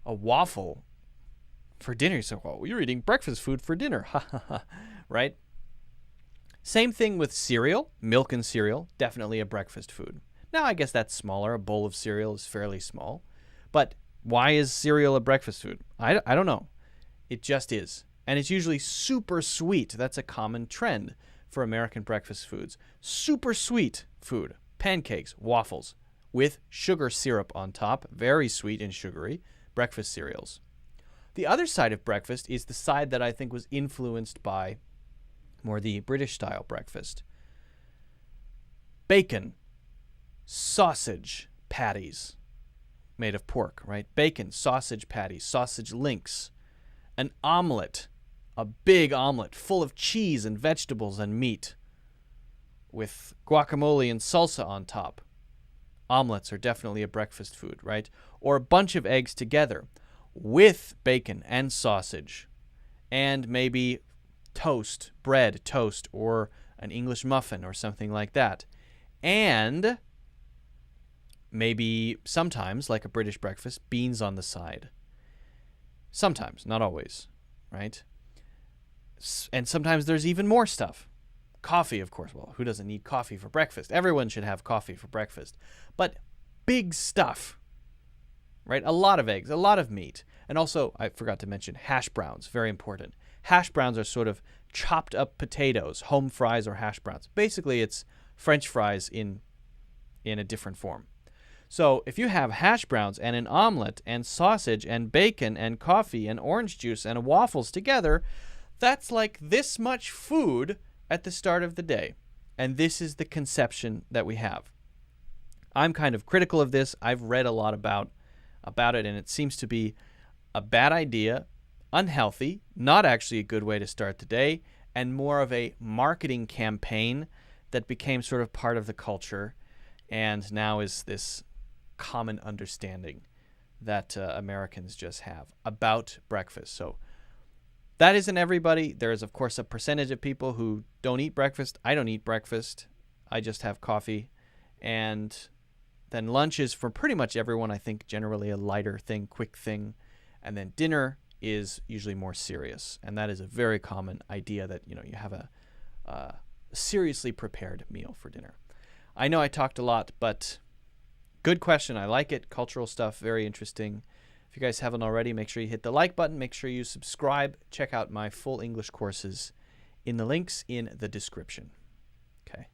a waffle for dinner, you say, well, you're eating breakfast food for dinner. Ha ha ha. Right? Same thing with cereal. Milk and cereal, definitely a breakfast food. Now, I guess that's smaller. A bowl of cereal is fairly small. But why is cereal a breakfast food? I don't know. It just is. And it's usually super sweet. That's a common trend for American breakfast foods. Super sweet food. Pancakes, waffles, with sugar syrup on top. Very sweet and sugary. Breakfast cereals. The other side of breakfast is the side that I think was influenced by more the British-style breakfast. Bacon, sausage patties made of pork, right? Bacon, sausage patties, sausage links, an omelet, a big omelet full of cheese and vegetables and meat with guacamole and salsa on top. Omelets are definitely a breakfast food, right? Or a bunch of eggs together with bacon and sausage and maybe toast, bread, toast, or an English muffin or something like that. And maybe sometimes, like a British breakfast, beans on the side. Sometimes, not always, right? And sometimes there's even more stuff. Coffee, of course. Well, who doesn't need coffee for breakfast? Everyone should have coffee for breakfast. But big stuff, right? A lot of eggs, a lot of meat. And also, I forgot to mention, hash browns, very important. Hash browns are sort of chopped up potatoes, home fries or hash browns. Basically, it's French fries in a different form. So if you have hash browns and an omelet and sausage and bacon and coffee and orange juice and waffles together, that's like this much food at the start of the day. And this is the conception that we have. I'm kind of critical of this. I've read a lot about it, and it seems to be a bad idea, unhealthy, not actually a good way to start the day, and more of a marketing campaign that became sort of part of the culture and now is this common understanding that Americans just have about breakfast. So that isn't everybody. There is, of course, a percentage of people who don't eat breakfast. I don't eat breakfast. I just have coffee. And then lunch is for pretty much everyone, I think, generally a lighter thing, quick thing. And then dinner is usually more serious. And that is a very common idea that, you have a seriously prepared meal for dinner. I know I talked a lot, but good question. I like it. Cultural stuff, very interesting. If you guys haven't already, make sure you hit the like button. Make sure you subscribe. Check out my full English courses in the links in the description. Okay.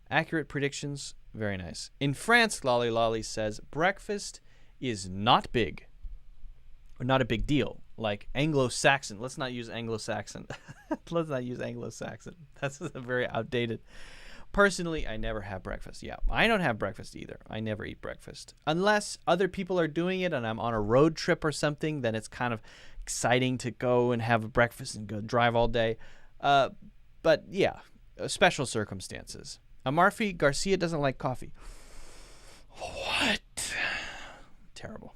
Accurate predictions, very nice. In France, Lolly Lolly says, breakfast is not big, or not a big deal, like Anglo-Saxon. Let's not use Anglo-Saxon. Let's not use Anglo-Saxon. That's a very outdated. Personally, I never have breakfast. Yeah, I don't have breakfast either. I never eat breakfast. Unless other people are doing it and I'm on a road trip or something, then it's kind of exciting to go and have a breakfast and go drive all day. But yeah, special circumstances. Amarfi Garcia doesn't like coffee. What? Terrible.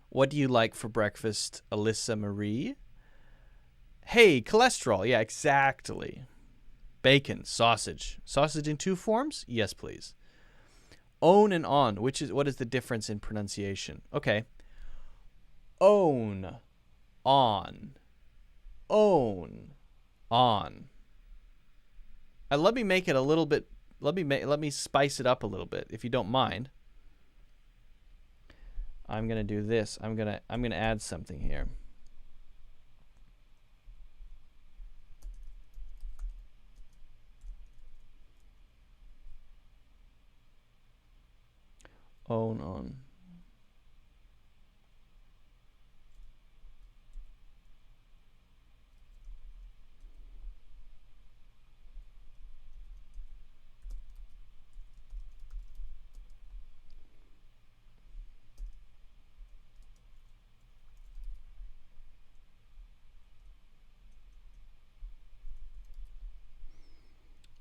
What do you like for breakfast, Alyssa Marie? Hey, cholesterol. Yeah, exactly. Bacon, sausage. Sausage in two forms? Yes, please. Own and on. What is the difference in pronunciation? Okay. Own. On. own, on. Let me make it a little bit, let me spice it up a little bit, if you don't mind. I'm going to do this. I'm going to add something here. Own, on.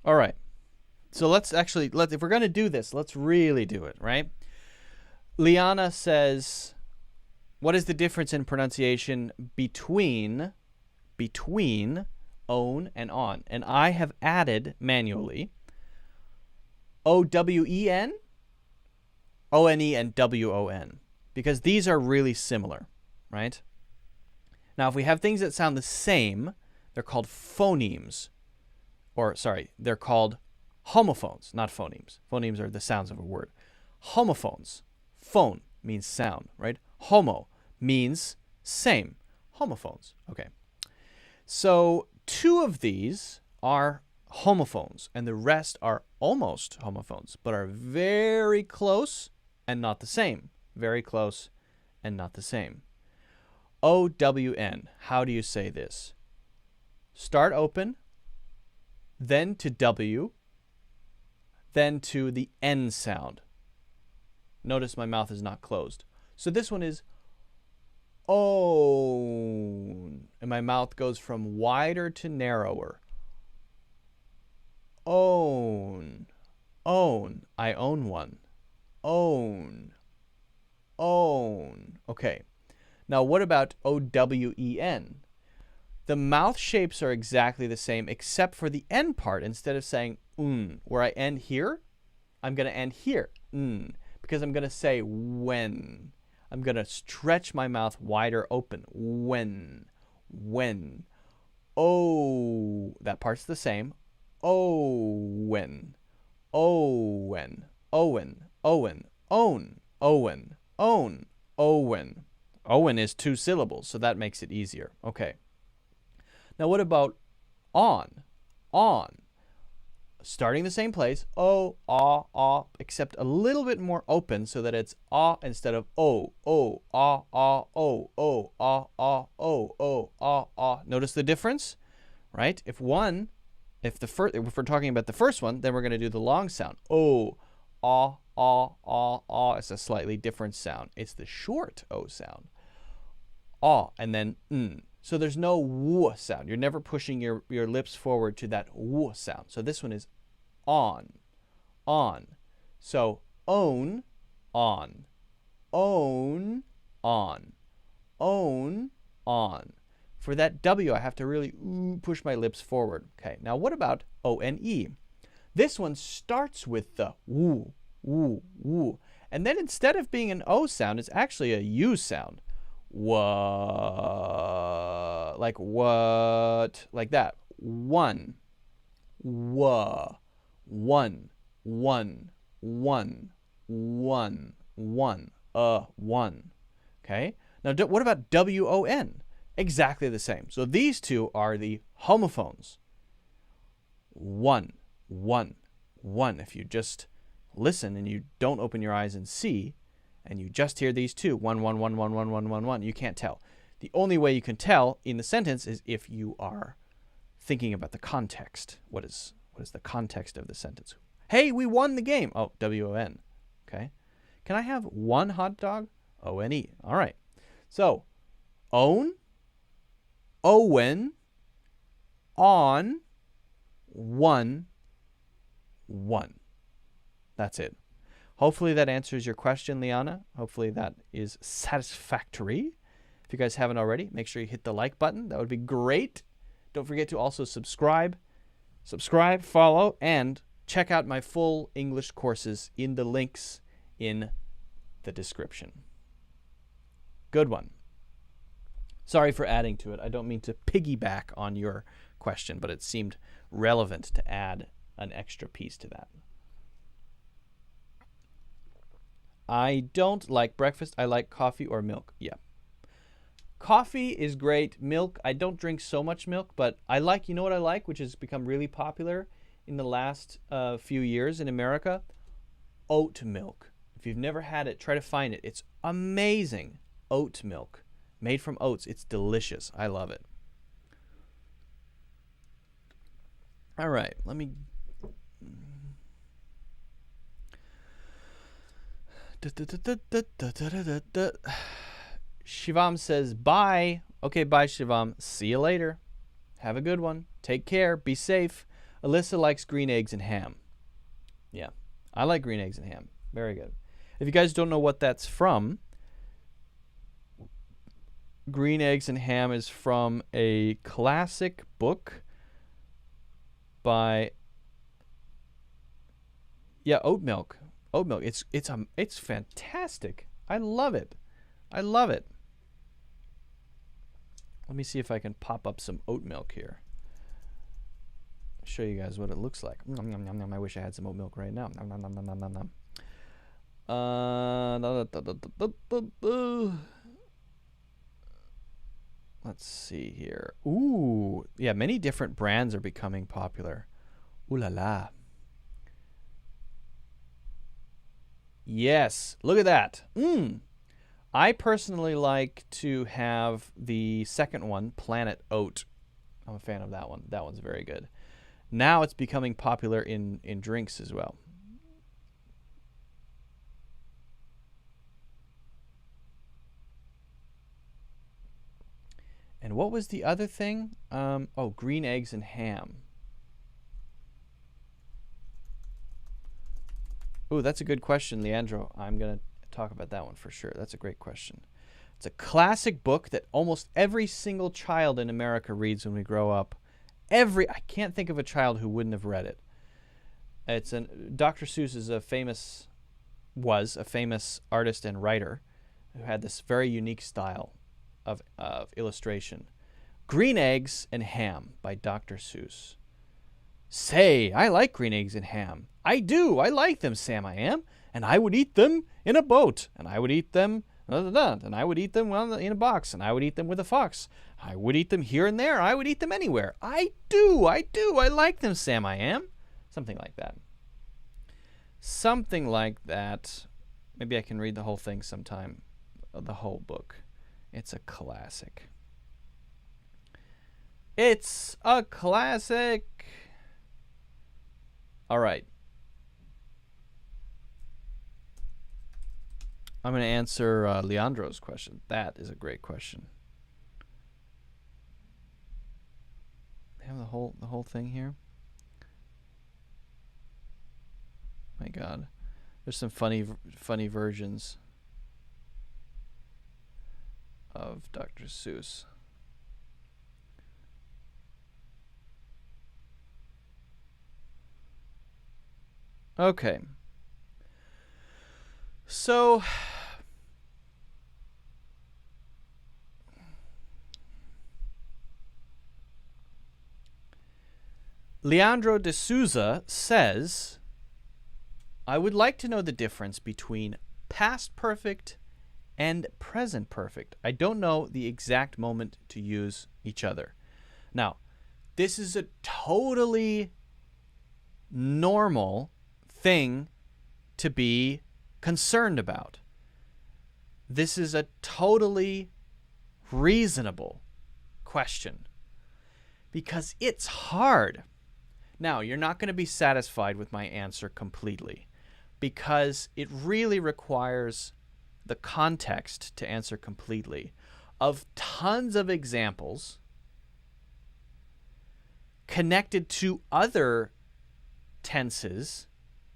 All right. So let's actually, if we're going to do this, let's really do it, right? Liana says, what is the difference in pronunciation between own and on? And I have added manually O-W-E-N, O-N-E, and W-O-N, because these are really similar, right? Now, if we have things that sound the same, they're called phonemes. Or, sorry, they're called homophones, not phonemes. Phonemes are the sounds of a word. Homophones. Phone means sound, right? Homo means same. Homophones. Okay. So 2 of these are homophones, and the rest are almost homophones, but are very close and not the same. Very close and not the same. O-W-N. How do you say this? Start open, then to W, then to the N sound. Notice my mouth is not closed. So this one is own. And my mouth goes from wider to narrower. Own. Own. I own one. Own. Own. Okay. Now what about O-W-E-N? The mouth shapes are exactly the same except for the N part. Instead of saying where I end here, I'm going to end here. Because I'm going to say when. I'm going to stretch my mouth wider open. When. Oh, that part's the same. Owen. Owen. Owen. Owen. Own. Owen. Own. Owen. Owen is 2 syllables, so that makes it easier. Okay. Now what about on? On. Starting the same place, o, ah, except a little bit more open so that it's ah instead of o, ah, ah. Notice the difference, right? If we're talking about the first one, then we're going to do the long sound. O, ah. It's a slightly different sound. It's the short o sound. Ah, and then So there's no w sound. You're never pushing your lips forward to that w sound. So this one is on. So own, on. Own, on. Own, on. For that W, I have to really push my lips forward. Okay, now what about O-N-E? This one starts with the woo. And then instead of being an O sound, it's actually a U sound. What? Like what? Like that. One. One. One. Okay? Now, what about W-O-N? Exactly the same. So these 2 are the homophones. One. If you just listen and you don't open your eyes and see, and you just hear these 2, 1, you can't tell. The only way you can tell in the sentence is if you are thinking about the context. What is the context of the sentence? Hey, we won the game. Oh, W-O-N. Okay. Can I have 1 hot dog? O-N-E. All right. So, own, Owen, on, one. That's it. Hopefully that answers your question, Liana. Hopefully that is satisfactory. If you guys haven't already, make sure you hit the like button. That would be great. Don't forget to also subscribe, follow, and check out my full English courses in the links in the description. Good one. Sorry for adding to it. I don't mean to piggyback on your question, but it seemed relevant to add an extra piece to that. I don't like breakfast. I like coffee or milk. Yeah. Coffee is great. Milk, I don't drink so much milk, but I like, you know what I like, which has become really popular in the last few years in America? Oat milk. If you've never had it, try to find it. It's amazing. Oat milk. Made from oats. It's delicious. I love it. All right. Let me... Shivam says, bye. Okay, bye, Shivam. See you later. Have a good one. Take care. Be safe. Alyssa likes green eggs and ham. Yeah, I like green eggs and ham. Very good. If you guys don't know what that's from, green eggs and ham is from a classic book by, oat milk. Oat milk. It's fantastic. I love it. I love it. Let me see if I can pop up some oat milk here. Show you guys what it looks like. Nom, nom, nom, nom. I wish I had some oat milk right now. Nom, nom, nom, nom, nom, nom, nom. Let's see here. Ooh, yeah, many different brands are becoming popular. Ooh la la. Yes, look at that. I personally like to have the second one, Planet Oat. I'm a fan of that one. That one's very good. Now it's becoming popular in drinks as well. And what was the other thing? Green eggs and ham. Oh, that's a good question, Leandro. I'm going to talk about that one for sure. That's a great question. It's a classic book that almost every single child in America reads when we grow up. I can't think of a child who wouldn't have read it. Dr. Seuss was a famous artist and writer who had this very unique style of illustration. Green Eggs and Ham by Dr. Seuss. Say, I like green eggs and ham. I do. I like them, Sam, I am. And I would eat them in a boat. And I would eat them, and I would eat them in a box. And I would eat them with a fox. I would eat them here and there. I would eat them anywhere. I do. I like them, Sam, I am. Something like that. Something like that. Maybe I can read the whole thing sometime. The whole book. It's a classic. It's a classic. All right. I'm going to answer Leandro's question. That is a great question. They have the whole thing here. My God, there's some funny versions of Dr. Seuss. Okay. So Leandro de Souza says, I would like to know the difference between past perfect and present perfect. I don't know the exact moment to use each other. Now, this is a totally normal thing to be concerned about. This is a totally reasonable question because it's hard. Now, you're not going to be satisfied with my answer completely because it really requires the context to answer completely of tons of examples connected to other tenses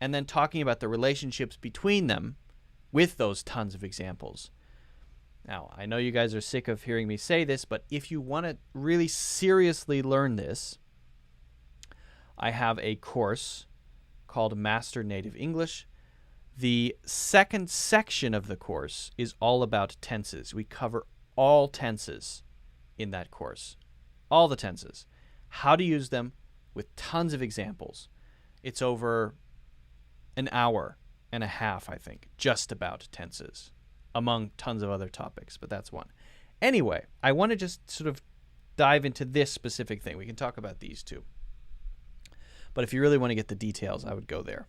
and then talking about the relationships between them with those tons of examples. Now, I know you guys are sick of hearing me say this, but if you want to really seriously learn this, I have a course called Master Native English. The second section of the course is all about tenses. We cover all tenses in that course. All the tenses. How to use them with tons of examples. It's over an hour and a half, I think, just about tenses, among tons of other topics, but that's one. Anyway, I want to just sort of dive into this specific thing. We can talk about these too. But if you really want to get the details, I would go there.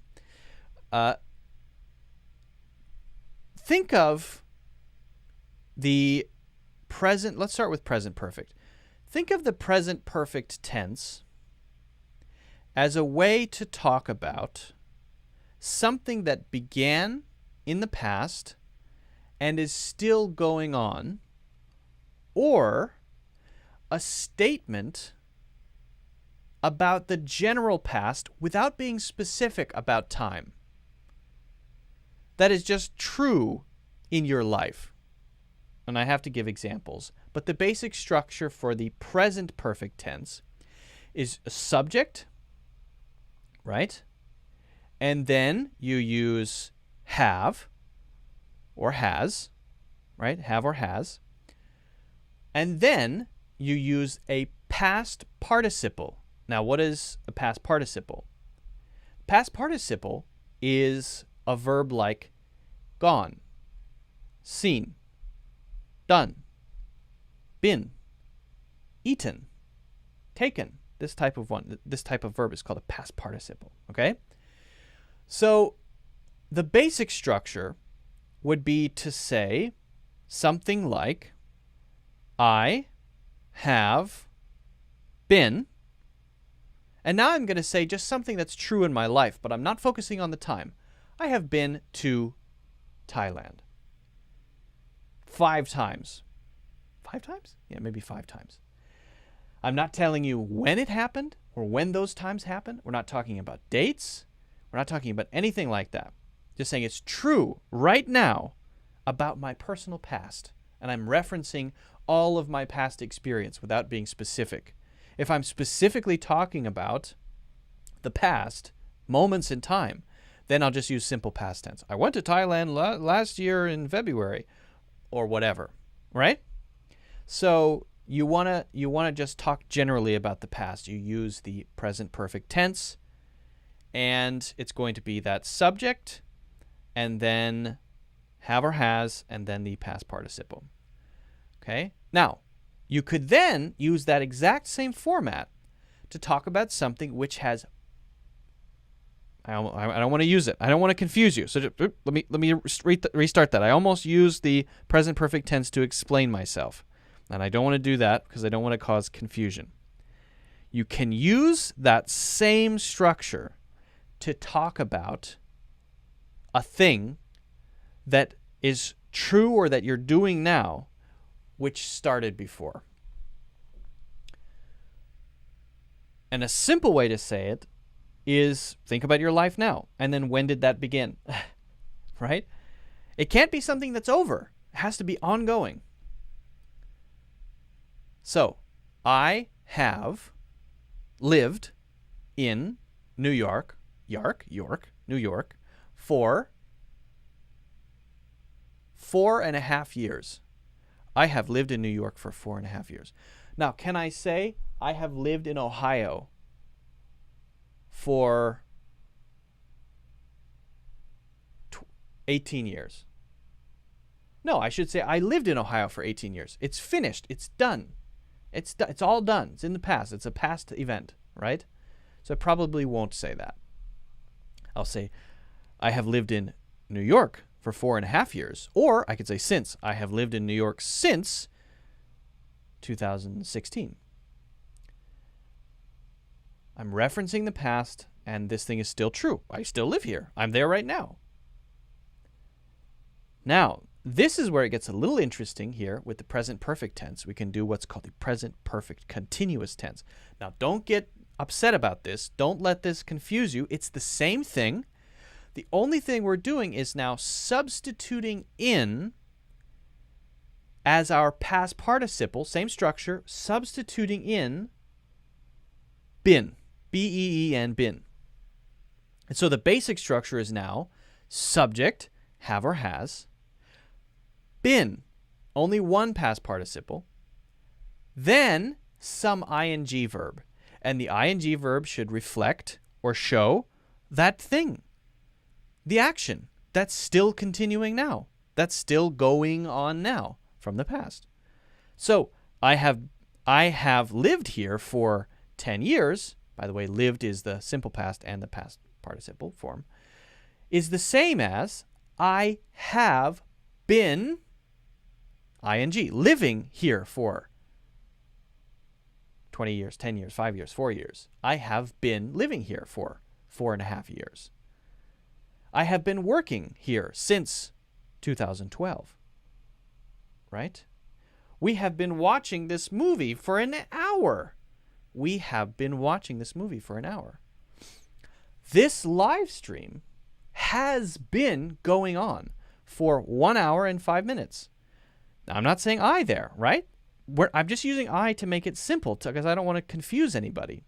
Think of the present. Let's start with present perfect. Think of the present perfect tense as a way to talk about something that began in the past and is still going on, or a statement about the general past without being specific about time. That is just true in your life. And I have to give examples. But the basic structure for the present perfect tense is a subject, right? And then you use have or has, right? Have or has. And then you use a past participle. Now, what is a past participle? Past participle is a verb like gone, seen, done, been, eaten, taken. This type of verb is called a past participle, okay? So the basic structure would be to say something like, I have been, and now I'm going to say just something that's true in my life, but I'm not focusing on the time. I have been to Thailand 5 times. 5 times? Yeah, maybe 5 times. I'm not telling you when it happened or when those times happened. We're not talking about dates. We're not talking about anything like that. Just saying it's true right now about my personal past. And I'm referencing all of my past experience without being specific. If I'm specifically talking about the past, moments in time, then I'll just use simple past tense. I went to Thailand last year in February, or whatever, right? So you wanna just talk generally about the past. You use the present perfect tense, and it's going to be that subject, and then have or has, and then the past participle. Okay? Now, you could then use that exact same format to talk about something which has, I don't want to use it. I don't want to confuse you. So just, let me restart that. I almost used the present perfect tense to explain myself. And I don't want to do that because I don't want to cause confusion. You can use that same structure to talk about a thing that is true or that you're doing now, which started before. And a simple way to say it is think about your life now. And then when did that begin? Right? It can't be something that's over. It has to be ongoing. So, I have lived in New York, New York, for 4.5 years. I have lived in New York for 4.5 years. Now, can I say I have lived in Ohio for 18 years? No, I should say I lived in Ohio for 18 years. It's finished. It's done. It's all done. It's in the past. It's a past event, right? So I probably won't say that. I'll say I have lived in New York for 4.5 years. Or I could say since. I have lived in New York since 2016. I'm referencing the past, and this thing is still true. I still live here. I'm there right now. Now, this is where it gets a little interesting here with the present perfect tense. We can do what's called the present perfect continuous tense. Now, don't get upset about this. Don't let this confuse you. It's the same thing. The only thing we're doing is now substituting in as our past participle, same structure, substituting in been, B-E-E-N, been. And so the basic structure is now subject, have or has, been, only one past participle, then some ing verb. And the ing verb should reflect or show that thing, the action that's still continuing now, that's still going on now from the past. So I have lived here for 10 years. By the way, lived is the simple past and the past participle form, is the same as I have been ing, living here for 20 years, 10 years, 5 years, 4 years. I have been living here for 4.5 years. I have been working here since 2012. Right? We have been watching this movie for an hour. We have been watching this movie for an hour. This live stream has been going on for 1 hour and 5 minutes. Now, I'm not saying I there, right? I'm just using I to make it simple because I don't want to confuse anybody.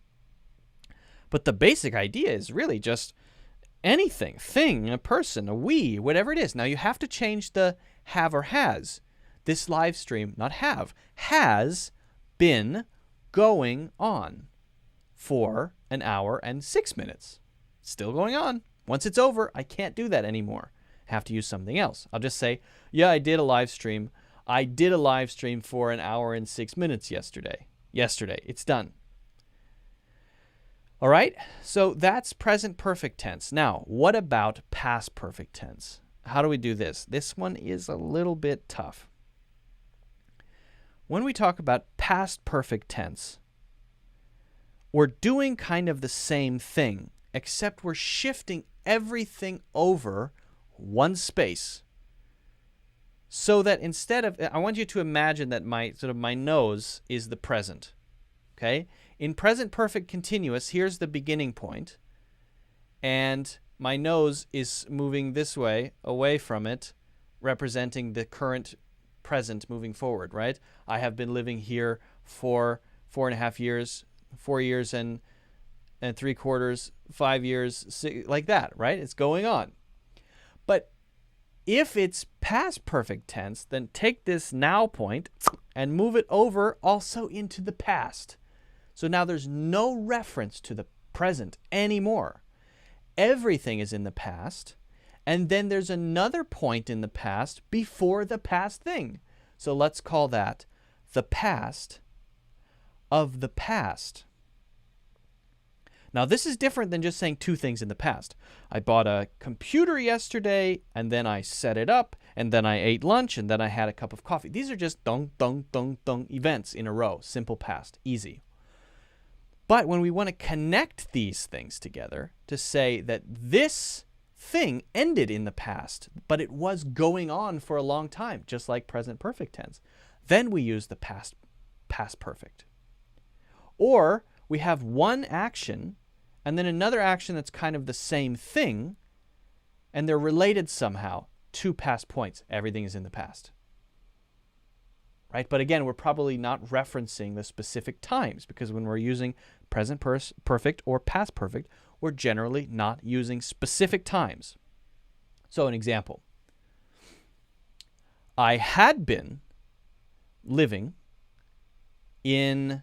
But the basic idea is really just anything, thing, a person, a we, whatever it is. Now, you have to change the have or has. This live stream, not have, has been going on for an hour and 6 minutes. Still going on. Once it's over, I can't do that anymore. I have to use something else. I'll just say, yeah, I did a live stream. I did a live stream for an hour and 6 minutes yesterday. It's done. All right, so that's present perfect tense. Now, what about past perfect tense? How do we do this? This one is a little bit tough. When we talk about past perfect tense, we're doing kind of the same thing, except we're shifting everything over one space. So that instead of, I want you to imagine that my nose is the present. Okay? In present perfect continuous, here's the beginning point, and my nose is moving this way, away from it, representing the current present moving forward, right? I have been living here for 4.5 years, 4 years and 3/4, 5 years, like that, right? It's going on. But if it's past perfect tense, then take this now point and move it over also into the past. So now there's no reference to the present anymore. Everything is in the past, and then there's another point in the past before the past thing. So let's call that the past of the past. Now, this is different than just saying two things in the past. I bought a computer yesterday, and then I set it up, and then I ate lunch, and then I had a cup of coffee. These are just dong, dong, dong, dong events in a row. Simple past. Easy. But when we want to connect these things together to say that this thing ended in the past, but it was going on for a long time, just like present perfect tense, then we use the past perfect. Or we have one action and then another action that's kind of the same thing, and they're related somehow. 2 past points. Everything is in the past. Right? But again, we're probably not referencing the specific times, because when we're using present perfect or past perfect, we're generally not using specific times. So an example. I had been living in,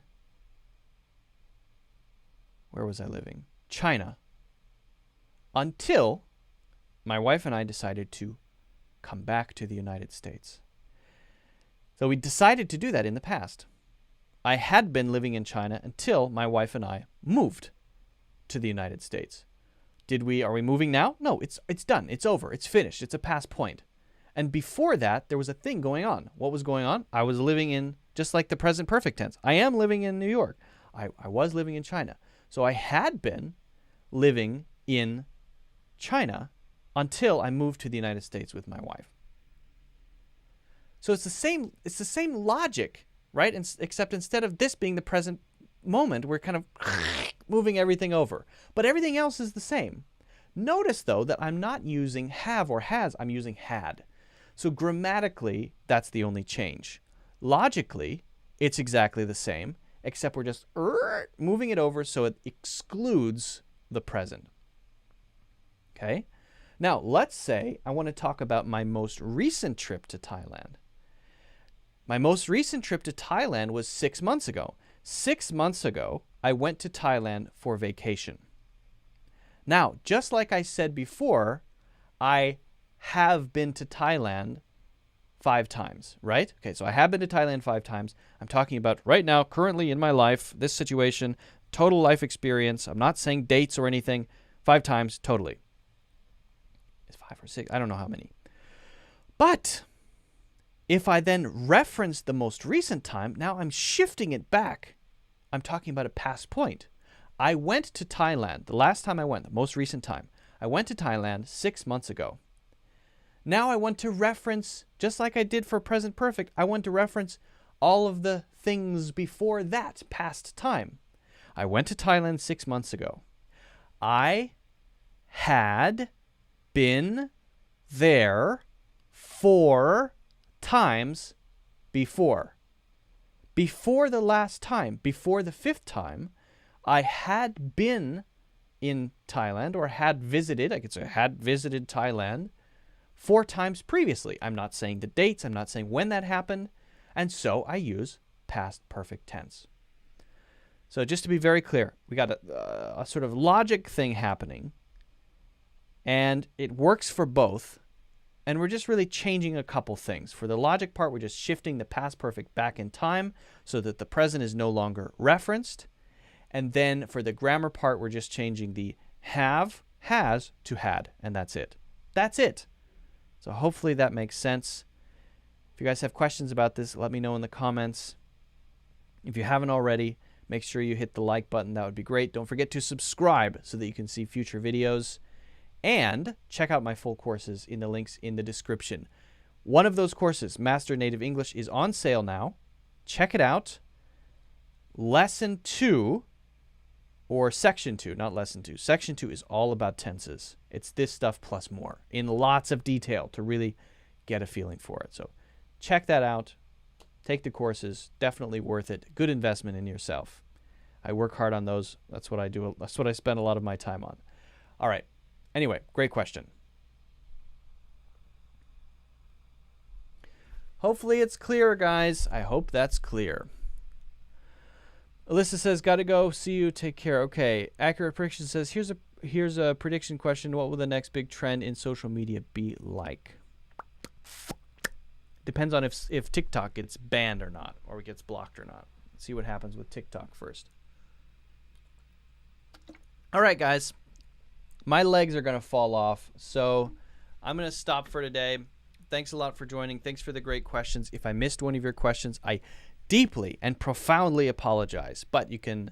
where was I living? China, until my wife and I decided to come back to the United States. So we decided to do that in the past. I had been living in China until my wife and I moved to the United States. Are we moving now? No, it's done. It's over. It's finished. It's a past point. And before that, there was a thing going on. What was going on? I was living in, just like the present perfect tense, I am living in New York. I was living in China. So I had been living in China until I moved to the United States with my wife. So it's the same logic, right? Except instead of this being the present moment, we're kind of moving everything over. But everything else is the same. Notice, though, that I'm not using have or has. I'm using had. So grammatically, that's the only change. Logically, it's exactly the same, except we're just moving it over so it excludes the present. Okay? Now, let's say I want to talk about my most recent trip to Thailand. My most recent trip to Thailand was 6 months ago. 6 months ago, I went to Thailand for vacation. Now, just like I said before, I have been to Thailand 5 times, right? Okay, so I have been to Thailand 5 times. I'm talking about right now, currently in my life, this situation, total life experience. I'm not saying dates or anything. 5 times, totally. It's 5 or 6. I don't know how many. But if I then reference the most recent time, now I'm shifting it back. I'm talking about a past point. I went to Thailand, the last time I went, the most recent time. I went to Thailand 6 months ago. Now I want to reference, just like I did for present perfect, I want to reference all of the things before that past time. I went to Thailand 6 months ago. I had been there 4 times before. Before the last time, before the 5th time, I had been in Thailand, or had visited, I could say had visited Thailand 4 times previously. I'm not saying the dates, I'm not saying when that happened, and so I use past perfect tense. So just to be very clear, we got a sort of logic thing happening, and it works for both, and we're just really changing a couple things. For the logic part, we're just shifting the past perfect back in time so that the present is no longer referenced. And then for the grammar part, we're just changing the have, has to had, and that's it. That's it. So hopefully that makes sense. If you guys have questions about this, let me know in the comments. If you haven't already, make sure you hit the like button. That would be great. Don't forget to subscribe so that you can see future videos. And check out my full courses in the links in the description. One of those courses, Master Native English, is on sale now. Check it out. Lesson 2, or Section 2, not Lesson 2. Section 2 is all about tenses. It's this stuff plus more in lots of detail to really get a feeling for it. So check that out. Take the courses. Definitely worth it. Good investment in yourself. I work hard on those. That's what I do. That's what I spend a lot of my time on. All right. Anyway, great question. Hopefully it's clear, guys. I hope that's clear. Alyssa says, gotta go. See you. Take care. Okay. Accurate Prediction says, here's a prediction question. What will the next big trend in social media be like? Depends on if TikTok gets banned or not, or it gets blocked or not. Let's see what happens with TikTok first. All right, guys. My legs are going to fall off, so I'm going to stop for today. Thanks a lot for joining. Thanks for the great questions. If I missed one of your questions, I deeply and profoundly apologize, but you can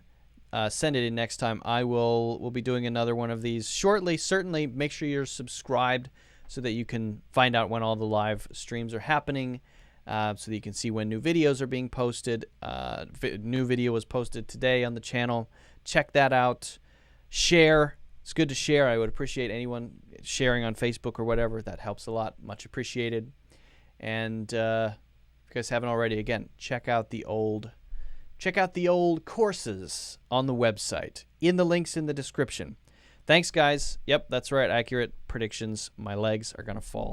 send it in next time. We'll be doing another one of these shortly. Certainly make sure you're subscribed so that you can find out when all the live streams are happening, so that you can see when new videos are being posted. New video was posted today on the channel. Check that out. Share. It's good to share. I would appreciate anyone sharing on Facebook or whatever. That helps a lot. Much appreciated. And if you guys haven't already, again, check out the old courses on the website in the links in the description. Thanks, guys. Yep, that's right. Accurate predictions. My legs are going to fall